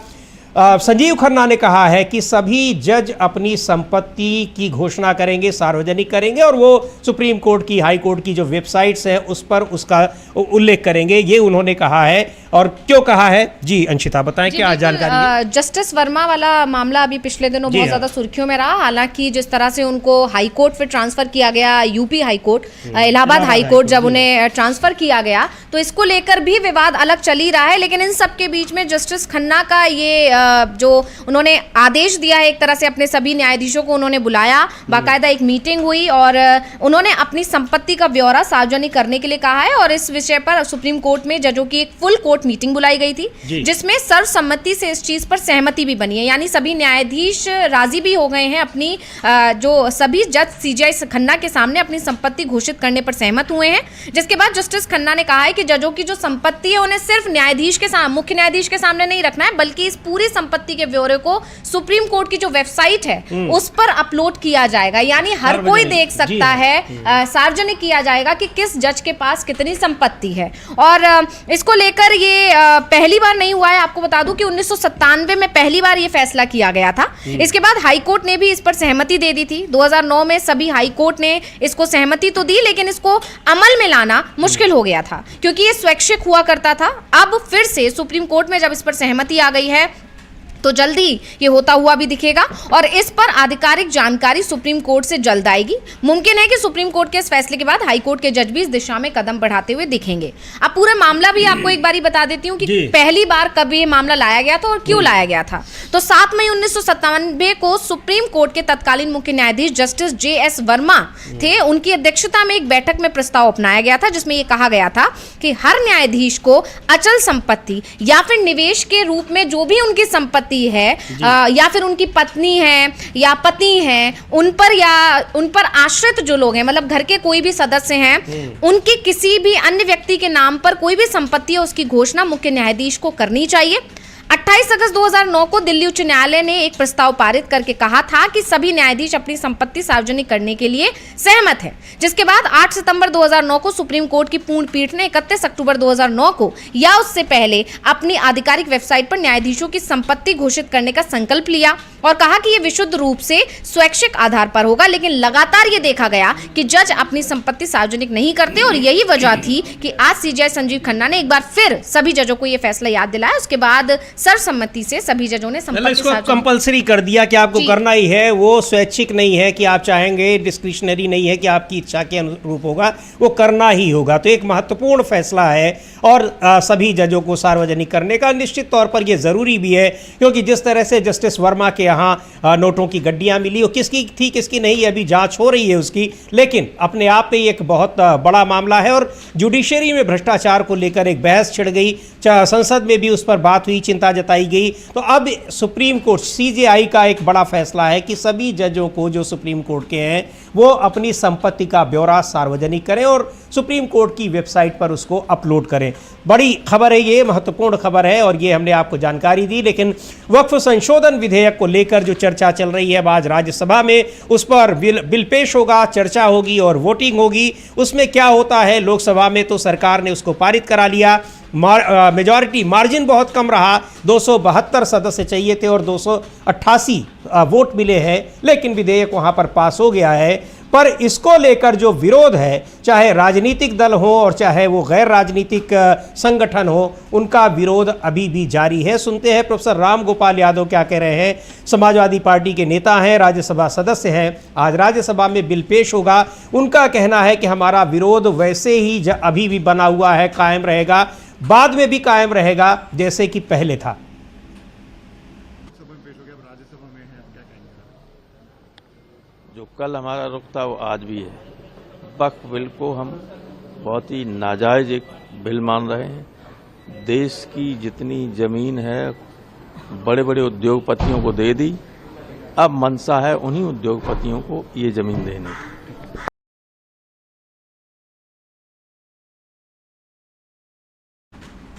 Sanjeev Khanna ने कहा है कि सभी जज अपनी संपत्ति की घोषणा करेंगे, सार्वजनिक करेंगे, और वो सुप्रीम कोर्ट की, हाई कोर्ट की जो वेबसाइट्स हैं उस पर उसका उल्लेख करेंगे। ये उन्होंने कहा है। और क्यों कहा है जी अंशिता बताएं, क्या जानकारी है? जस्टिस वर्मा वाला मामला अभी पिछले दिनों बहुत ज्यादा सुर्खियों में रहा। हालांकि जिस तरह से उनको हाई कोर्ट फिर ट्रांसफर किया गया, UP high court, Allahabad high court जब उन्हें ट्रांसफर किया गया, तो इसको लेकर भी विवाद अलग चल ही रहा है। लेकिन इन सब के बीच में जस्टिस खन्ना का ये जो उन्होंने आदेश दिया है, एक तरह से अपने सभी न्यायाधीशों को उन्होंने बुलाया, बाकायदा एक मीटिंग हुई और उन्होंने अपनी संपत्ति का ब्यौरा सार्वजनिक करने के लिए कहा है। और इस विषय पर सुप्रीम कोर्ट में जजों की एक फुल कोर्ट मीटिंग बुलाई गई थी, जिसमें सर्वसम्मति से इस चीज पर सहमति भी बनी है। यानी सभी न्यायाधीश राजी भी हो गए हैं, अपनी जो सभी जज सीजेआई खन्ना के सामने अपनी संपत्ति घोषित करने पर सहमत हुए हैं। जिसके बाद जस्टिस खन्ना ने कहा है कि जजों की जो संपत्ति है उन्हें सिर्फ न्यायाधीश के सामने, मुख्य न्यायाधीश के सामने नहीं रखना है, बल्कि इस पूरी संपत्ति के ब्यौरे को सुप्रीम कोर्ट की जो वेबसाइट है उस पर अपलोड किया जाएगा। यानी हर कोई देख सकता है, सार्वजनिक किया जाएगा कि किस जज के पास कितनी संपत्ति है। और इसको लेकर ये पहली बार नहीं हुआ है। आपको बता दूं कि 1997 में पहली बार ये फैसला किया गया था। इसके बाद हाई कोर्ट ने भी इस पर सहमति दे दी थी। 2009 में सभी हाई कोर्ट ने इसको सहमति तो दी, लेकिन इसको अमल में लाना मुश्किल हो गया था, क्योंकि ये स्वैच्छिक हुआ करता था। अब फिर से सुप्रीम कोर्ट में जब इस पर सहमति आ गई है, तो जल्दी ये होता हुआ भी दिखेगा और इस पर आधिकारिक जानकारी सुप्रीम कोर्ट से जल्द आएगी। मुमकिन है कि सुप्रीम कोर्ट के इस फैसले के बाद हाई कोर्ट के जज भी इस दिशा में कदम बढ़ाते हुए दिखेंगे। अब पूरा मामला भी आपको एक बारी बता देती हूँ कि पहली बार कब ये मामला लाया गया था और क्यों लाया गया था। तो 7 मई 1997 को सुप्रीम कोर्ट के तत्कालीन मुख्य न्यायाधीश जस्टिस JS वर्मा थे, उनकी अध्यक्षता में एक बैठक में प्रस्ताव अपनाया गया था, जिसमें यह कहा गया था कि हर न्यायाधीश को अचल संपत्ति या फिर निवेश के रूप में जो भी उनकी संपत्ति है या फिर उनकी पत्नी है या पति हैं, उन पर आश्रित जो लोग हैं, मतलब घर के कोई भी सदस्य हैं, उनकी किसी भी अन्य व्यक्ति के नाम पर कोई भी संपत्ति है उसकी घोषणा मुख्य न्यायाधीश को करनी चाहिए। 28 अगस्त 2009 को दिल्ली उच्च न्यायालय ने एक प्रस्ताव पारित करके कहा था कि सभी न्यायाधीश अपनी संपत्ति सार्वजनिक करने के लिए सहमत हैं। जिसके बाद 8 सितंबर 2009 को सुप्रीम कोर्ट की पूर्ण पीठ ने 31 अक्टूबर 2009 को या उससे पहले अपनी आधिकारिक वेबसाइट पर न्यायाधीशों की संपत्ति घोषित करने का संकल्प लिया और कहा कि यह विशुद्ध रूप से स्वैच्छिक आधार पर होगा। लेकिन लगातार ये देखा गया कि जज अपनी संपत्ति सार्वजनिक नहीं करते और यही वजह थी कि आज CJI संजीव खन्ना ने एक बार फिर सभी जजों को यह फैसला याद दिलाया। उसके बाद सर्वसम्मति से सभी जजों ने संपत्ति इसको कंपलसरी कर दिया कि आपको करना ही है। वो स्वैच्छिक नहीं है कि आप चाहेंगे, डिस्क्रिशनरी नहीं है कि आपकी इच्छा के अनुरूप होगा, वो करना ही होगा। तो एक महत्वपूर्ण फैसला है और सभी जजों को सार्वजनिक करने का निश्चित तौर पर यह जरूरी भी है, क्योंकि जिस तरह से जस्टिस वर्मा के यहाँ नोटों की गड्डियां मिली, वो किसकी थी किसकी नहीं, अभी जांच हो रही है उसकी, लेकिन अपने आप में एक बहुत बड़ा मामला है और जुडिशरी में भ्रष्टाचार को लेकर एक बहस छिड़ गई, संसद में भी उस पर बात हुई, चिंता जताई गई। तो अब सुप्रीम कोर्ट CJI का एक बड़ा फैसला है कि सभी जजों को जो सुप्रीम कोर्ट के हैं वो अपनी संपत्ति का ब्यौरा सार्वजनिक करें और सुप्रीम कोर्ट की वेबसाइट पर उसको अपलोड करें। बड़ी खबर है, ये महत्वपूर्ण खबर है और ये हमने आपको जानकारी दी। लेकिन वक्फ संशोधन विधेयक को लेकर जो चर्चा चल रही है, आज राज्यसभा में उस पर बिल पेश होगा, चर्चा होगी और वोटिंग होगी। उसमें क्या होता है, लोकसभा में तो सरकार ने उसको पारित करा लिया, मेजॉरिटी मार्जिन बहुत कम रहा, 272 सदस्य चाहिए थे और 288 वोट मिले हैं, लेकिन विधेयक वहां पर पास हो गया है। पर इसको लेकर जो विरोध है, चाहे राजनीतिक दल हो और चाहे वो गैर राजनीतिक संगठन हो, उनका विरोध अभी भी जारी है। सुनते हैं प्रोफेसर राम गोपाल यादव क्या कह रहे हैं। समाजवादी पार्टी के नेता हैं, राज्यसभा सदस्य हैं, आज राज्यसभा में बिल पेश होगा। उनका कहना है कि हमारा विरोध वैसे ही अभी भी बना हुआ है, कायम रहेगा, बाद में भी कायम रहेगा जैसे कि पहले था। जो कल हमारा रुख था वो आज भी है। वक्फ बिल को हम बहुत ही नाजायज एक बिल मान रहे हैं। देश की जितनी जमीन है बड़े बड़े उद्योगपतियों को दे दी। अब मनसा है उन्हीं उद्योगपतियों को ये जमीन देने की।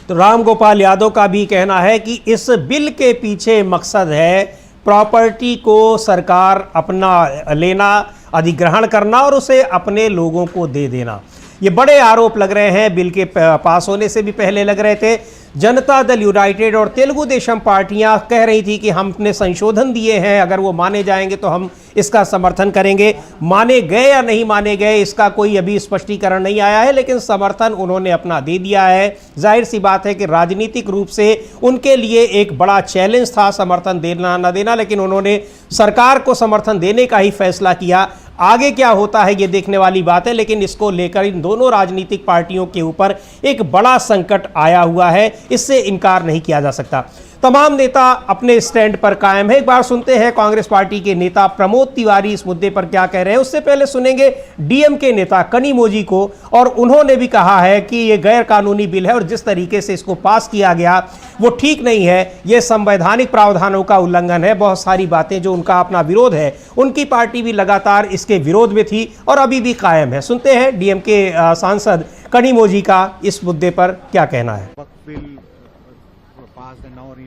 तो राम गोपाल यादव का भी कहना है कि इस बिल के पीछे मकसद है प्रॉपर्टी को सरकार अपना लेना, अधिग्रहण करना और उसे अपने लोगों को दे देना। ये बड़े आरोप लग रहे हैं, बिल के पास होने से भी पहले लग रहे थे। जनता दल यूनाइटेड और तेलुगु देशम पार्टियां कह रही थी कि हमने संशोधन दिए हैं, अगर वो माने जाएंगे तो हम इसका समर्थन करेंगे। माने गए या नहीं माने गए इसका कोई अभी स्पष्टीकरण नहीं आया है, लेकिन समर्थन उन्होंने अपना दे दिया है। जाहिर सी बात है कि राजनीतिक रूप से उनके लिए एक बड़ा चैलेंज था समर्थन देना न देना, लेकिन उन्होंने सरकार को समर्थन देने का ही फैसला किया। आगे क्या होता है ये देखने वाली बात है, लेकिन इसको लेकर इन दोनों राजनीतिक पार्टियों के ऊपर एक बड़ा संकट आया हुआ है, इससे इनकार नहीं किया जा सकता। तमाम नेता अपने स्टैंड पर कायम है। एक बार सुनते हैं कांग्रेस पार्टी के नेता प्रमोद तिवारी इस मुद्दे पर क्या कह रहे हैं। उससे पहले सुनेंगे डीएम के नेता कनिमोझी को, और उन्होंने भी कहा है कि ये गैर कानूनी बिल है और जिस तरीके से इसको पास किया गया वो ठीक नहीं है, ये संवैधानिक प्रावधानों का उल्लंघन है। बहुत सारी बातें जो उनका अपना विरोध है, उनकी पार्टी भी लगातार इसके विरोध में थी और अभी भी कायम है। सुनते हैं डीएम के सांसद कनिमोझी का इस मुद्दे पर क्या कहना है।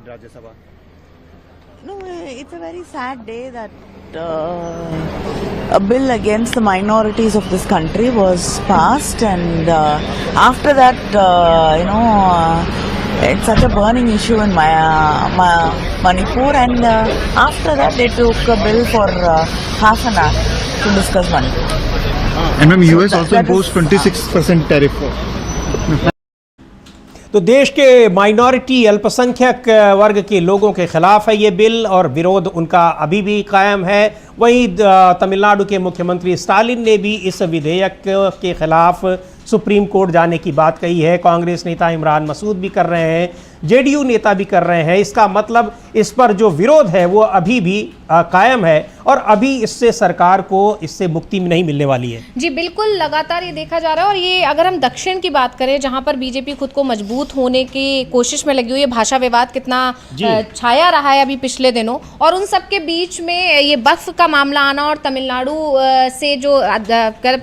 Rajya Sabha? No, it's a very sad day that a bill against the minorities of this country was passed, and after that, it's such a burning issue in Manipur, and after that they took a bill for half an hour to discuss Manipur. And ma'am, US also imposed 26% tariff. तो देश के minority अल्पसंख्यक वर्ग के लोगों के खिलाफ है ये बिल और विरोध उनका अभी भी कायम है। वहीं तमिलनाडु के मुख्यमंत्री स्टालिन ने भी इस विधेयक के खिलाफ सुप्रीम कोर्ट जाने की बात कही है। कांग्रेस नेता इमरान मसूद भी कर रहे हैं, जेडीयू नेता भी कर रहे हैं। इसका मतलब इस पर जो विरोध है वो अभी भी कायम है और अभी इससे सरकार को इससे मुक्ति नहीं मिलने वाली है। जी बिल्कुल, लगातार ये देखा जा रहा है। और ये अगर हम दक्षिण की बात करें, जहां पर बीजेपी खुद को मजबूत होने की कोशिश में लगी हुई है, भाषा विवाद कितना छाया रहा है अभी पिछले दिनों, और उन सब के बीच में ये वक्फ का मामला आना, और तमिलनाडु से जो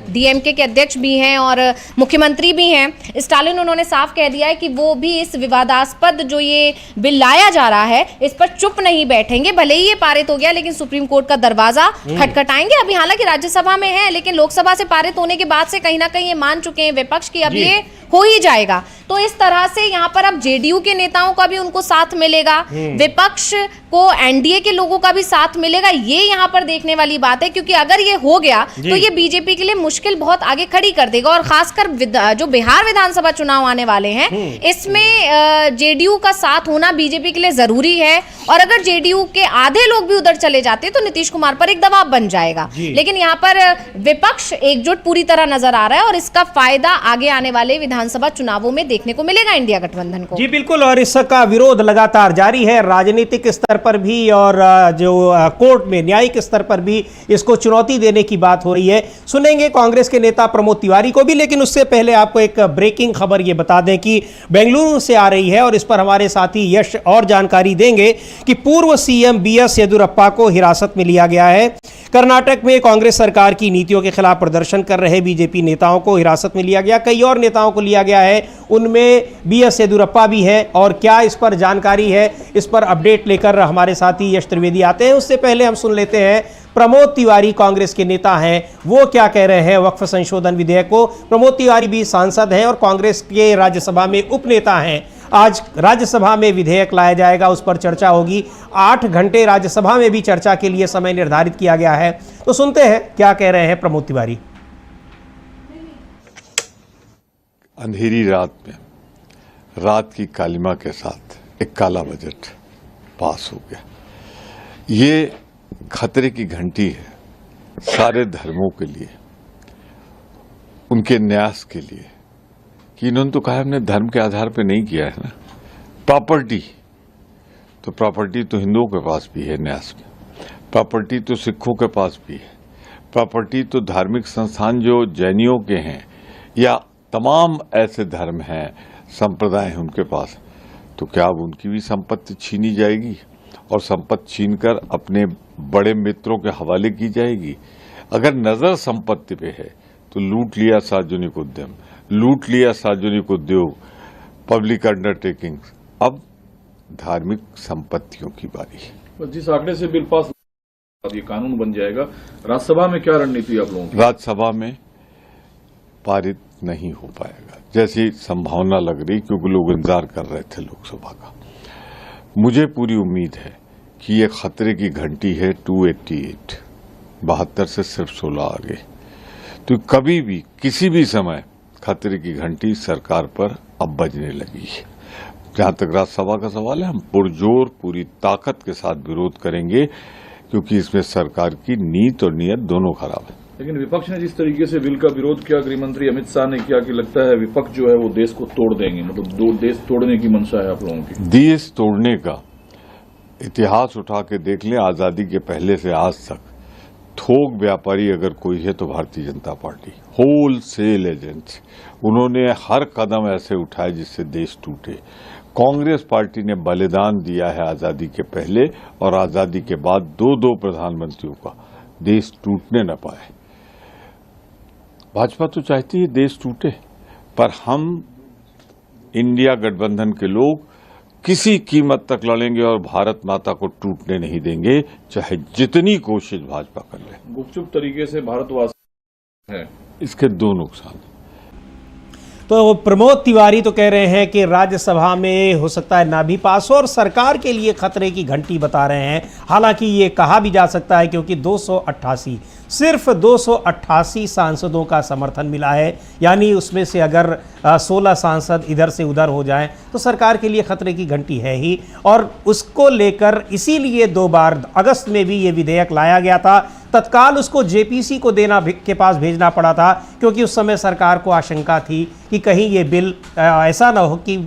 डीएमके के अध्यक्ष भी हैं और मुख्यमंत्री भी हैं स्टालिन, उन्होंने साफ कह दिया है कि वो भी इस विवादास्पद जो ये बिल लाया जा रहा है इस पर चुप नहीं बैठेंगे। भले ही ये पारित हो गया, लेकिन सुप्रीम कोर्ट का दरवाजा खटखटाएंगे। अभी हालांकि राज्यसभा में है, लेकिन लोकसभा से पारित होने के बाद से कहीं ना कहीं ये मान चुके हैं विपक्ष की अब ये हो ही जाएगा। तो इस तरह से यहाँ पर अब जेडीयू के नेताओं का भी उनको साथ मिलेगा, विपक्ष को एनडीए के लोगों का भी साथ मिलेगा। ये यहाँ पर देखने वाली बात है, क्योंकि अगर ये हो गया तो ये बीजेपी के लिए मुश्किल बहुत आगे खड़ी कर देगा। और खासकर जो बिहार विधानसभा चुनाव आने वाले हैं, इसमें जेडीयू का साथ होना बीजेपी के लिए जरूरी है। और अगर जेडीयू के आधे लोग भी उधर चले जाते तो नीतीश कुमार पर एक दबाव बन जाएगा। लेकिन यहाँ पर विपक्ष एकजुट पूरी तरह नजर आ रहा है और इसका फायदा आगे आने वाले विधानसभा चुनावों में देखने को मिलेगा इंडिया गठबंधन को। जी बिल्कुल, और इसका विरोध लगातार जारी है राजनीतिक स्तर पर भी, और जो कोर्ट में न्यायिक स्तर पर भी इसको चुनौती देने की बात हो रही है। सुनेंगे कांग्रेस के नेता प्रमोद तिवारी को भी, लेकिन उससे पहले आपको एक ब्रेकिंग खबर ये बता दें कि बेंगलुरु से आ रही है और इस पर हमारे साथी यश और जानकारी देंगे कि पूर्व सीएम बीएस येदियुरप्पा को हिरासत में लिया गया है। कर्नाटक में कांग्रेस सरकार की नीतियों के खिलाफ प्रदर्शन कर रहे बीजेपी नेताओं को हिरासत में लिया गया, कई और नेताओं को लिया गया है, उनमें बीएस येदियुरप्पा भी है। और क्या इस पर जानकारी है, इस पर अपडेट लेकर हमारे साथी यश त्रिवेदी आते हैं। उससे पहले हम सुन लेते हैं प्रमोद तिवारी, कांग्रेस के नेता हैं, वो क्या कह रहे हैं वक्फ संशोधन विधेयक को। प्रमोद तिवारी भी सांसद हैं और कांग्रेस के राज्यसभा में उपनेता हैं। आज राज्यसभा में विधेयक लाया जाएगा, उस पर चर्चा होगी। 8 घंटे राज्यसभा में भी चर्चा के लिए समय निर्धारित किया गया है। तो सुनते हैं क्या कह रहे हैं प्रमोद तिवारी। अंधेरी रात में रात की कालिमा के साथ एक काला बजट पास हो गया। ये खतरे की घंटी है सारे धर्मों के लिए, उनके न्यास के लिए, कि इन्होंने तो कहा हमने धर्म के आधार पे नहीं किया है ना। प्रॉपर्टी तो हिंदुओं के पास भी है न्यास में, प्रॉपर्टी तो सिखों के पास भी है, प्रॉपर्टी तो धार्मिक संस्थान जो जैनियों के हैं या तमाम ऐसे धर्म हैं, संप्रदाय हैं, उनके पास। तो क्या अब उनकी भी संपत्ति छीनी जाएगी और संपत्ति छीनकर अपने बड़े मित्रों के हवाले की जाएगी? अगर नजर संपत्ति पे है तो लूट लिया सार्वजनिक उद्यम, लूट लिया सार्वजनिक उद्योग, पब्लिक अंडरटेकिंग, अब धार्मिक संपत्तियों की बारी है। जिस आंकड़े से बिल पास ये कानून बन जाएगा, राज्यसभा में क्या रणनीति आप लोगों की? राज्यसभा में पारित नहीं हो पाएगा जैसी संभावना लग रही, क्योंकि लोग इंतजार कर रहे थे लोकसभा का। मुझे पूरी उम्मीद है कि ये खतरे की घंटी है 288, 72 से सिर्फ 16 आगे, तो कभी भी किसी भी समय खतरे की घंटी सरकार पर अब बजने लगी है। जहां तक राज्यसभा का सवाल है, हम पुरजोर पूरी ताकत के साथ विरोध करेंगे, क्योंकि इसमें सरकार की नीयत और नीयत दोनों खराब है। लेकिन विपक्ष ने जिस तरीके से बिल का विरोध किया, गृह मंत्री अमित शाह ने किया, कि लगता है विपक्ष जो है वो देश को तोड़ देंगे, मतलब देश तोड़ने की मंशा है आप लोगों की। देश तोड़ने का इतिहास उठा के देख लें, आजादी के पहले से आज तक थोक व्यापारी अगर कोई है तो Bharatiya Janata party, whole cell agents, उन्होंने हर कदम ऐसे उठाए जिससे देश टूटे। कांग्रेस पार्टी ने बलिदान दिया है आजादी के पहले और आजादी के बाद दो प्रधानमंत्रियों का, देश टूटने न पाए। भाजपा तो चाहती है देश टूटे, पर हम इंडिया गठबंधन के लोग किसी कीमत तक लड़ेंगे और भारत माता को टूटने नहीं देंगे, चाहे जितनी कोशिश भाजपा कर ले। गुपचुप तरीके से भारतवासी है, इसके दो नुकसान। तो प्रमोद तिवारी तो कह रहे हैं कि राज्यसभा में हो सकता है ना भी पास हो और सरकार के लिए खतरे की घंटी बता रहे हैं। हालांकि ये कहा भी जा सकता है क्योंकि 288 सिर्फ 288 सांसदों का समर्थन मिला है, यानी उसमें से अगर 16 सांसद इधर से उधर हो जाएं तो सरकार के लिए खतरे की घंटी है ही। और उसको लेकर इसीलिए 2 बार अगस्त में भी ये विधेयक लाया गया था, तत्काल उसको जेपीसी को के पास भेजना पड़ा था, क्योंकि उस समय सरकार को आशंका थी कि कहीं ये बिल ऐसा ना हो कि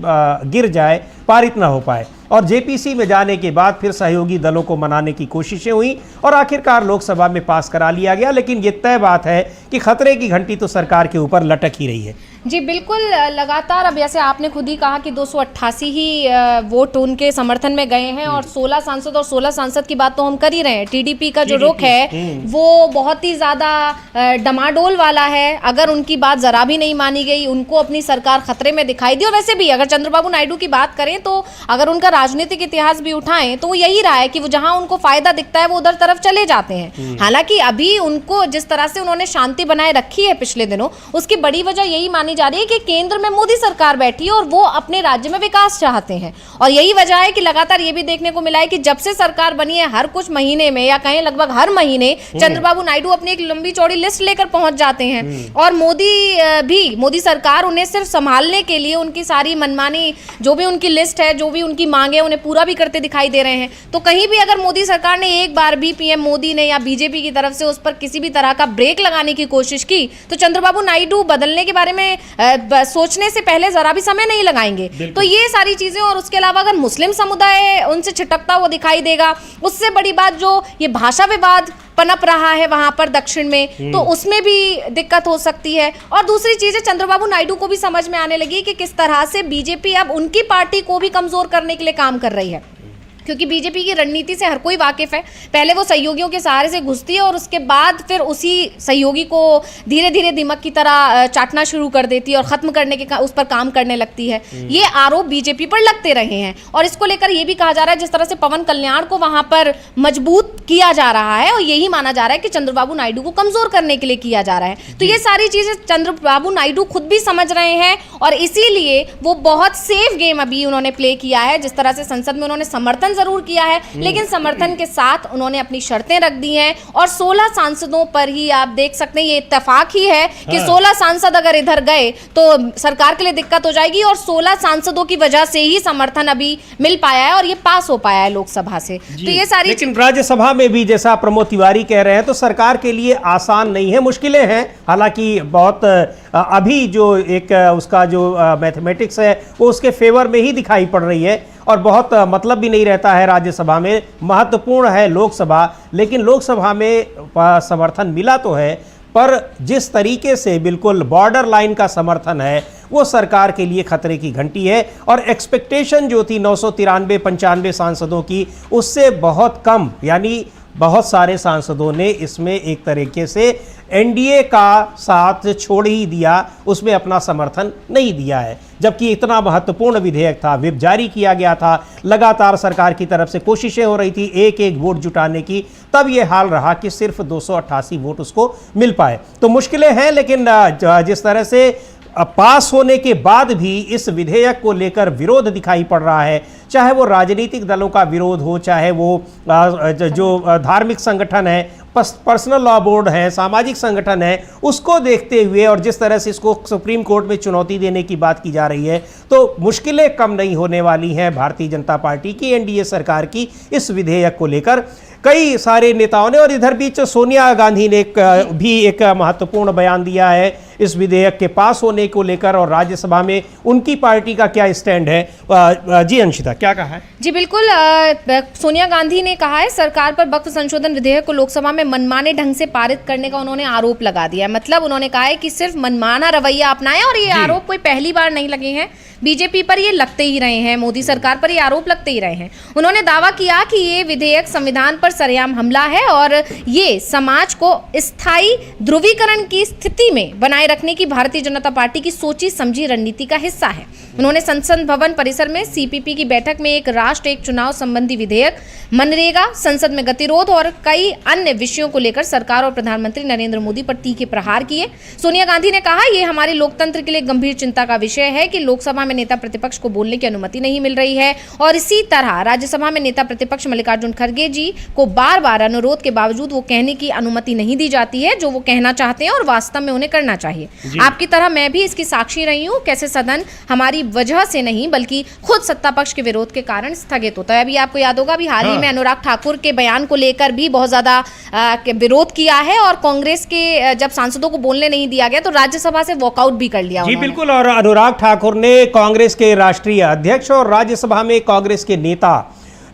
गिर जाए, पारित ना हो पाए। और जेपीसी में जाने के बाद फिर सहयोगी दलों को मनाने की कोशिशें हुई और आखिरकार लोकसभा में पास करा लिया गया। लेकिन ये तय बात है कि खतरे की घंटी तो सरकार के ऊपर लटक ही रही है। जी बिल्कुल, लगातार अब जैसे आपने खुद ही कहा कि 288 ही वोट उनके समर्थन में गए हैं और 16 सांसद और 16 सांसद की बात तो हम कर ही रहे हैं। टीडीपी का जो रुख है वो बहुत ही ज़्यादा डमाडोल वाला है। अगर उनकी बात ज़रा भी नहीं मानी गई, उनको अपनी सरकार खतरे में दिखाई दी। और वैसे भी अगर चंद्रबाबू नायडू की बात करें तो अगर उनका राजनीतिक इतिहास भी उठाएं तो वो यही रहा है कि वो जहां उनको फायदा दिखता है वो उधर तरफ चले जाते हैं। हालांकि अभी उनको जिस तरह से उन्होंने शांति बनाए रखी है पिछले दिनों, उसकी बड़ी वजह यही मानी जा रही है कि केंद्र में मोदी सरकार बैठी है और वो अपने राज्य में विकास चाहते हैं। और यही वजह है कि लगातार ये भी देखने को मिला है कि जब से सरकार बनी है हर कुछ महीने में या कहें लगभग हर महीने चंद्रबाबू नायडू अपनी एक लंबी चौड़ी लिस्ट लेकर पहुंच जाते हैं। और मोदी सरकार उन्हें सिर्फ संभालने के लिए उनकी सारी मनमानी जो भी उनकी लिस्ट है, जो भी उनकी मांगे, उन्हें पूरा भी करते दिखाई दे रहे हैं। तो कहीं भी अगर मोदी सरकार ने एक बार भी पीएम मोदी ने या बीजेपी की तरफ से उस पर किसी भी तरह का ब्रेक लगाने की कोशिश की तो चंद्रबाबू नायडू बदलने के बारे में सोचने से पहले जरा भी समय नहीं लगाएंगे। तो ये सारी चीजें, और उसके अलावा अगर मुस्लिम समुदाय उनसे छिटकता हुआ दिखाई देगा, उससे बड़ी बात जो ये भाषा विवाद पनप रहा है वहां पर दक्षिण में, तो उसमें भी दिक्कत हो सकती है। और दूसरी चीज है, चंद्रबाबू नायडू को भी समझ में आने लगी कि किस तरह से बीजेपी अब उनकी पार्टी को भी कमजोर करने के लिए काम कर रही है, क्योंकि बीजेपी की रणनीति से हर कोई वाकिफ है। पहले वो सहयोगियों के सहारे से घुसती है और उसके बाद फिर उसी सहयोगी को धीरे धीरे दिमक की तरह चाटना शुरू कर देती है और खत्म करने के उस पर काम करने लगती है। ये आरोप बीजेपी पर लगते रहे हैं और इसको लेकर ये भी कहा जा रहा है जिस तरह से पवन कल्याण को वहां पर मजबूत किया जा रहा है और यही माना जा रहा है कि चंद्रबाबू नायडू को कमजोर करने के लिए किया जा रहा है। तो ये सारी चीजें चंद्रबाबू नायडू खुद भी समझ रहे हैं और इसीलिए वो बहुत सेफ गेम अभी उन्होंने प्ले किया है। जिस तरह से संसद में उन्होंने समर्थन जरूर किया है, लेकिन समर्थन के साथ उन्होंने अपनी शर्तें रख दी हैं और 16 सांसदों पर ही आप देख सकते हैं, ये इत्तेफाक ही है कि 16 सांसद अगर इधर गए तो सरकार के लिए दिक्कत हो जाएगी और 16 सांसदों की वजह से ही समर्थन अभी मिल पाया है और ये पास हो पाया है लोकसभा से। तो ये सारी, लेकिन राज्यसभा में भी जैसा प्रमोद तिवारी कह रहे हैं तो सरकार के लिए आसान नहीं है, मुश्किलें हैं। हालांकि बहुत अभी जो एक उसका जो मैथमेटिक्स है वो उसके फेवर में ही दिखाई पड़ रही है और बहुत मतलब भी नहीं रहता है राज्यसभा में। महत्वपूर्ण है लोकसभा, लेकिन लोकसभा में समर्थन मिला तो है पर जिस तरीके से बिल्कुल बॉर्डर लाइन का समर्थन है वो सरकार के लिए खतरे की घंटी है। और एक्सपेक्टेशन जो थी 993-95 सांसदों की, उससे बहुत कम, यानी बहुत सारे सांसदों ने इसमें एक तरीके से एनडीए का साथ छोड़ ही दिया, उसमें अपना समर्थन नहीं दिया है। जबकि इतना महत्वपूर्ण विधेयक था, व्हिप जारी किया गया था, लगातार सरकार की तरफ से कोशिशें हो रही थी एक एक वोट जुटाने की, तब यह हाल रहा कि सिर्फ 288 वोट उसको मिल पाए। तो मुश्किलें हैं, लेकिन जिस तरह से पास होने के बाद भी इस विधेयक को लेकर विरोध दिखाई पड़ रहा है, चाहे वो राजनीतिक दलों का विरोध हो, चाहे वो जो धार्मिक संगठन है, पर्सनल लॉ बोर्ड है, सामाजिक संगठन है, उसको देखते हुए और जिस तरह से इसको सुप्रीम कोर्ट में चुनौती देने की बात की जा रही है, तो मुश्किलें कम नहीं होने वाली हैं भारतीय जनता पार्टी की, एनडीए सरकार की इस विधेयक को लेकर। कई सारे नेताओं ने, और इधर बीच सोनिया गांधी ने भी एक महत्वपूर्ण बयान दिया है इस विधेयक के पास होने को लेकर, और राज्यसभा में उनकी पार्टी का क्या स्टैंड है। जी अंशिता, क्या कहा है? जी बिल्कुल, सोनिया गांधी ने कहा है सरकार पर वक्फ संशोधन विधेयक को लोकसभा में मनमाने ढंग से पारित करने का उन्होंने आरोप लगा दिया है। मतलब उन्होंने कहा है कि सिर्फ मनमाना रवैया अपनाया, और ये आरोप कोई पहली बार नहीं लगे हैं, बीजेपी पर ये लगते ही रहे हैं, मोदी सरकार पर ये आरोप लगते ही रहे हैं। उन्होंने दावा किया कि ये विधेयक संविधान पर सरेआम हमला है और ये समाज को स्थायी ध्रुवीकरण की स्थिति में बनाए रखने की भारतीय जनता पार्टी की सोची समझी रणनीति का हिस्सा है। उन्होंने संसद भवन परिसर में सीपीपी की बैठक में एक राष्ट्र एक चुनाव संबंधी विधेयक, मनरेगा, संसद में गतिरोध और कई अन्य विषयों को लेकर सरकार और प्रधानमंत्री नरेंद्र मोदी पर तीखे प्रहार किए। सोनिया गांधी ने कहा, यह हमारे लोकतंत्र के लिए गंभीर चिंता का विषय है कि लोकसभा में नेता प्रतिपक्ष को बोलने की अनुमति नहीं मिल रही है, और इसी तरह राज्यसभा में नेता प्रतिपक्ष मल्लिकार्जुन खड़गे जी को बार बार अनुरोध के बावजूद वो कहने की अनुमति नहीं दी जाती है जो वो कहना चाहते हैं और वास्तव में उन्हें करना चाहिए। आपकी तरह मैं भी इसकी साक्षी रही हूँ कैसे सदन हमारी वजह से नहीं बल्कि खुद सत्ता पक्ष के विरोध के कारण स्थगित होता है। अभी आपको याद होगा, अभी हाल ही में अनुराग ठाकुर के बयान को लेकर भी बहुत ज्यादा विरोध किया है, और कांग्रेस के जब सांसदों को बोलने नहीं दिया गया तो राज्यसभा से वॉकआउट भी कर लिया। जी बिल्कुल, और अनुराग ठाकुर ने कांग्रेस के राष्ट्रीय अध्यक्ष और राज्यसभा में कांग्रेस के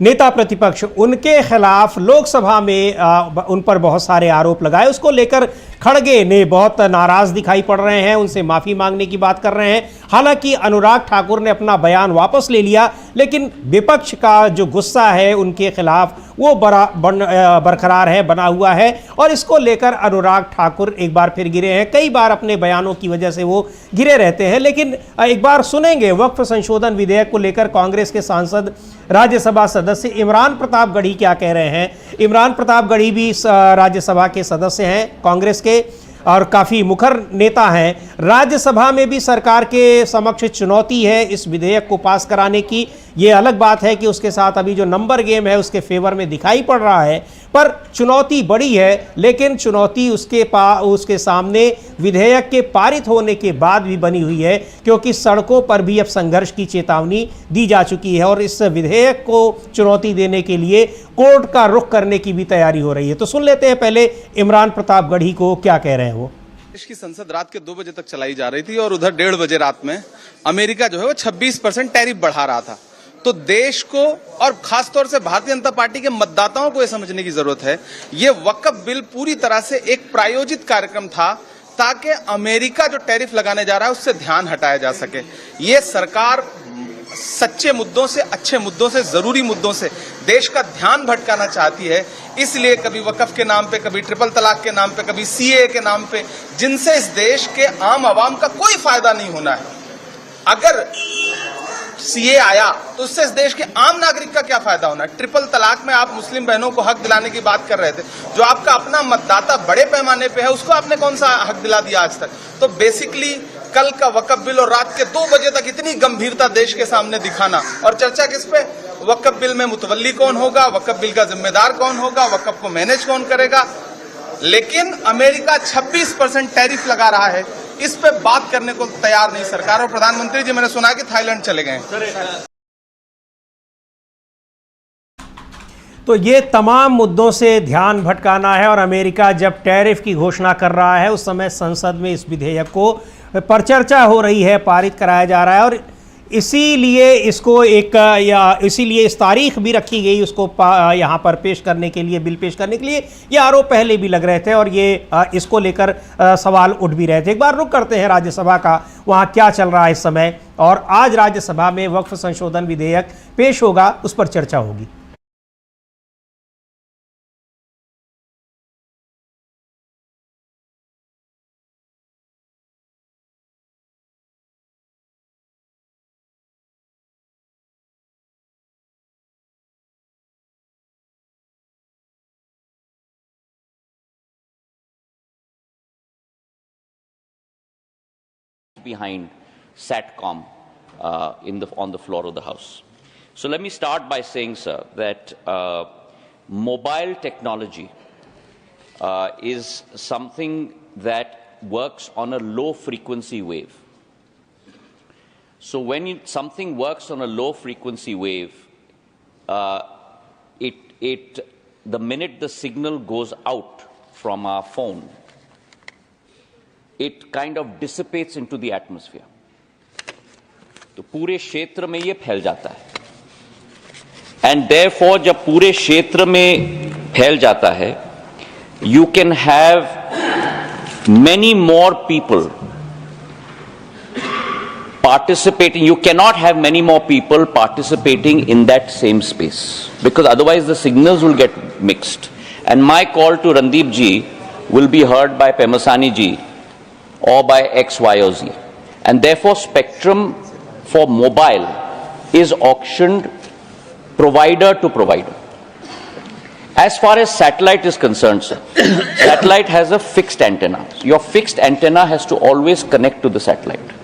नेता प्रतिपक्ष, उनके खिलाफ लोकसभा में उन पर बहुत सारे आरोप लगाए। उसको लेकर खड़गे ने बहुत नाराज दिखाई पड़ रहे हैं, उनसे माफी मांगने की बात कर रहे हैं। हालांकि अनुराग ठाकुर ने अपना बयान वापस ले लिया, लेकिन विपक्ष का जो गुस्सा है उनके खिलाफ वो बरकरार है, बना हुआ है, और इसको लेकर अनुराग ठाकुर एक बार फिर गिरे हैं। कई बार अपने बयानों की वजह से वो गिरे रहते हैं, लेकिन एक बार सुनेंगे वक्फ संशोधन विधेयक को लेकर कांग्रेस के सांसद राज्यसभा सदस्य इमरान प्रताप गढ़ी क्या कह रहे हैं। इमरान प्रताप गढ़ी भी राज्यसभा के सदस्य हैं कांग्रेस के और काफ़ी मुखर नेता हैं। राज्यसभा में भी सरकार के समक्ष चुनौती है इस विधेयक को पास कराने की। ये अलग बात है कि उसके साथ अभी जो नंबर गेम है उसके फेवर में दिखाई पड़ रहा है, पर चुनौती बड़ी है, लेकिन चुनौती उसके सामने विधेयक के पारित होने के बाद भी बनी हुई है, क्योंकि सड़कों पर भी अब संघर्ष की चेतावनी दी जा चुकी है और इस विधेयक को चुनौती देने के लिए कोर्ट का रुख करने की भी तैयारी हो रही है। तो सुन लेते हैं पहले इमरान प्रताप गढ़ी को, क्या कह रहे हैं वो। देश की संसद रात के 2 बजे तक चलाई जा रही थी और उधर 1:30 बजे रात में अमेरिका जो है वो 26% टैरिफ बढ़ा रहा था। तो देश को और खासतौर से भारतीय जनता पार्टी के मतदाताओं को यह समझने की जरूरत है, ये वक्फ बिल पूरी तरह से एक प्रायोजित कार्यक्रम था ताकि अमेरिका जो टैरिफ लगाने जा रहा है उससे ध्यान हटाया जा सके। ये सरकार सच्चे मुद्दों से, अच्छे मुद्दों से, जरूरी मुद्दों से देश का ध्यान भटकाना चाहती है। इसलिए कभी वक्फ के नाम पे, कभी ट्रिपल तलाक के नाम पे, कभी सीए के नाम पे, जिनसे इस देश के आम आवाम का कोई फायदा नहीं होना है। अगर सीए आया तो उससे इस देश के आम नागरिक का क्या फायदा होना है। ट्रिपल तलाक में आप मुस्लिम बहनों को हक दिलाने की बात कर रहे थे, जो आपका अपना मतदाता बड़े पैमाने पे है उसको आपने कौन सा हक दिला दिया आज तक। तो बेसिकली कल का वक्फ बिल और रात के 2 बजे तक इतनी गंभीरता देश के सामने दिखाना और चर्चा किस पे, वक्फ बिल में मुतवल्ली कौन होगा, वक्फ बिल का जिम्मेदार कौन होगा, वक्फ को मैनेज कौन करेगा। लेकिन अमेरिका 26% टैरिफ लगा रहा है, इस पे बात करने को तैयार नहीं सरकार। और प्रधानमंत्री जी, मैंने सुना कि थाईलैंड चले गए। तो ये तमाम मुद्दों से ध्यान भटकाना है, और अमेरिका जब टैरिफ की घोषणा कर रहा है उस समय संसद में इस विधेयक को पर चर्चा हो रही है, पारित कराया जा रहा है। और इसीलिए इसको इसीलिए इस तारीख भी रखी गई उसको यहाँ पर पेश करने के लिए, बिल पेश करने के लिए। ये आरोप पहले भी लग रहे थे और ये इसको लेकर सवाल उठ भी रहे थे। एक बार रुख करते हैं राज्यसभा का, वहाँ क्या चल रहा है इस समय, और आज राज्यसभा में वक्फ संशोधन विधेयक पेश होगा, उस पर चर्चा होगी। Behind SATCOM on the floor of the House. So let me start by saying, sir, that mobile technology is something that works on a low frequency wave. So when something works on a low frequency wave, the minute the signal goes out from our phone, it kind of dissipates into the atmosphere. तो पूरे क्षेत्र में ये फैल जाता है, and therefore जब पूरे क्षेत्र में फैल जाता है, you can have many more people participating. You cannot have many more people participating in that same space, because otherwise the signals will get mixed, and my call to Randeep ji will be heard by Pemasani ji or by X, Y or Z. And therefore spectrum for mobile is auctioned provider to provider. As far as satellite is concerned, sir, satellite has a fixed antenna. Your fixed antenna has to always connect to the satellite.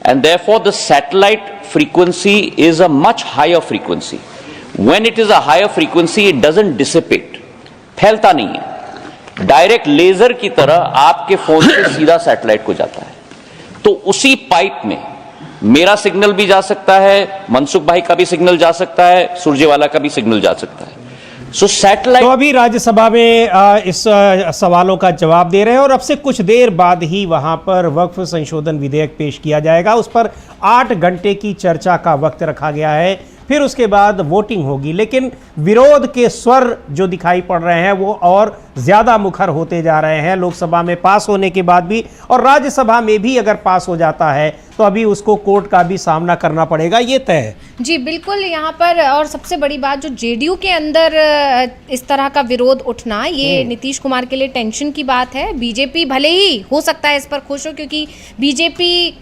And therefore the satellite frequency is a much higher frequency. When it is a higher frequency, it doesn't dissipate. फैलता नहीं है, direct laser की तरह आपके phone से सीधा satellite को जाता है। तो उसी पाइप में मेरा सिग्नल भी जा सकता है, मनसुख भाई का भी सिग्नल जा सकता है, सुरजेवाला का भी सिग्नल जा सकता है। सो सैटेलाइट। तो अभी राज्यसभा में इस सवालों का जवाब दे रहे हैं और अब से कुछ देर बाद ही वहां पर वक्फ संशोधन विधेयक पेश किया जाएगा। उस पर 8 घंटे की चर्चा का वक्त रखा गया है, फिर उसके बाद वोटिंग होगी। लेकिन विरोध के स्वर जो दिखाई पड़ रहे हैं वो और ज्यादा मुखर होते जा रहे हैं। लोकसभा में पास होने के बाद भी और राज्यसभा में भी अगर पास हो जाता है तो अभी उसको कोर्ट का भी सामना करना पड़ेगा, ये तय है। जी बिल्कुल, यहाँ पर और सबसे बड़ी बात जो जेडीयू के अंदर इस तरह का विरोध उठना, ये नीतीश कुमार के लिए टेंशन की बात है। बीजेपी भले ही हो सकता है इस पर खुश हो, क्योंकि बीजेपी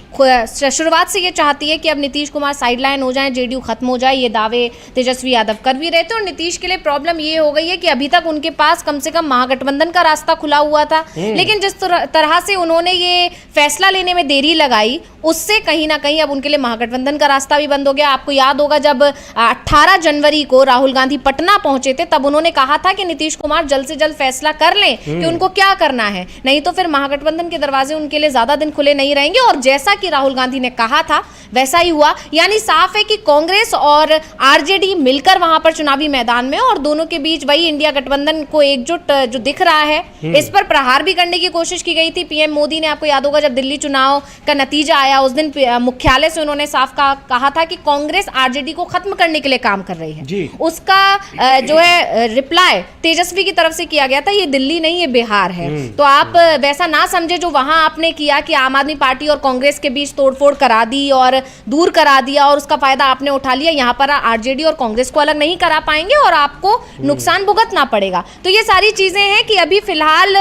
शुरुआत से ये चाहती है कि अब नीतीश कुमार साइडलाइन हो जाए, जेडीयू खत्म हो जाए। ये दावे तेजस्वी यादव कर भी रहे थे। और नीतीश के लिए प्रॉब्लम ये हो गई है कि अभी तक उनके पास कम से कम महागठबंधन का रास्ता खुला हुआ था, लेकिन जिस तरह से उन्होंने ये फैसला लेने में देरी लगाई, उससे कहीं ना कहीं अब उनके लिए महागठबंधन का रास्ता भी बंद हो गया। आपको याद होगा जब 18 जनवरी को राहुल गांधी पटना पहुंचे थे, तब उन्होंने कहा था कि नीतीश कुमार जल्द से जल्द फैसला कर लें कि उनको क्या करना है, नहीं तो फिर महागठबंधन के दरवाजे उनके लिए ज्यादा दिन खुले नहीं रहेंगे। और जैसा कि राहुल गांधी ने कहा था वैसा ही हुआ। यानी साफ है कि कांग्रेस और आरजेडी मिलकर वहां पर चुनावी मैदान में, और दोनों के बीच वही इंडिया गठबंधन को एकजुट जो दिख रहा है, इस पर प्रहार भी करने की कोशिश की गई थी। पीएम मोदी ने, आपको याद होगा जब दिल्ली चुनाव का नतीजा आया उस दिन मुख्यालय से उन्होंने साफ कहा था कि कांग्रेस आरजेडी को खत्म करने के लिए काम कर रही है। उसका जो है रिप्लाई तेजस्वी की तरफ से किया गया था, ये दिल्ली नहीं ये बिहार है। तो आप वैसा ना समझे जो वहां आपने किया कि आम आदमी पार्टी और कांग्रेस के बीच तोड़फोड़ करा दी और दूर करा दिया और उसका फायदा आपने उठा लिया। यहाँ पर आरजेडी और कांग्रेस को अलग नहीं करा पाएंगे और आपको नुकसान भुगतना पड़ेगा। तो ये सारी चीजें हैं कि अभी फिलहाल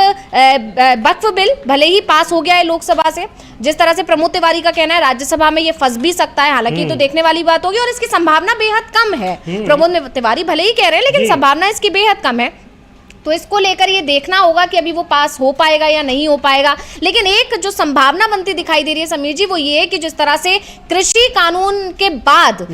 वक्फ बिल भले ही पास हो गया है लोकसभा से, जिस तरह से प्रमोद तिवारी का कहना है राज्यसभा में ये फंस भी सकता है। हालांकि तो देखने वाली बात होगी और इसकी संभावना बेहद कम है। प्रमोद तिवारी भले ही कह रहे हैं, लेकिन संभावना इसकी बेहद कम है। तो इसको लेकर ये देखना होगा कि अभी वो पास हो पाएगा या नहीं हो पाएगा। लेकिन एक जो संभावना बनती दिखाई दे रही है समीर जी, वो ये है कि जिस तरह से कृषि कानून के बाद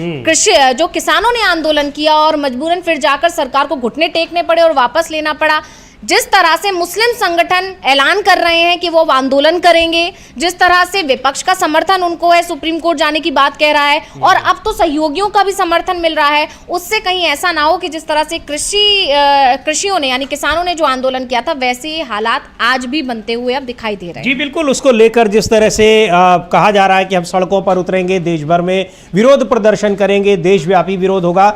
जो किसानों ने आंदोलन किया और मजबूरन फिर जाकर सरकार को घुटने टेकने पड़े और वापस लेना पड़ा, जिस तरह से मुस्लिम संगठन ऐलान कर रहे हैं कि वो आंदोलन करेंगे, जिस तरह से विपक्ष का समर्थन उनको है, सुप्रीम कोर्ट जाने की बात कह रहा है, और अब तो सहयोगियों का भी समर्थन मिल रहा है, उससे कहीं ऐसा ना हो कि जिस तरह से कृषियों ने यानी किसानों ने जो आंदोलन किया था वैसे हालात आज भी बनते हुए अब दिखाई दे रहे हैं। जी बिल्कुल, उसको लेकर जिस तरह से कहा जा रहा है कि हम सड़कों पर उतरेंगे, देश भर में विरोध प्रदर्शन करेंगे, देशव्यापी विरोध होगा,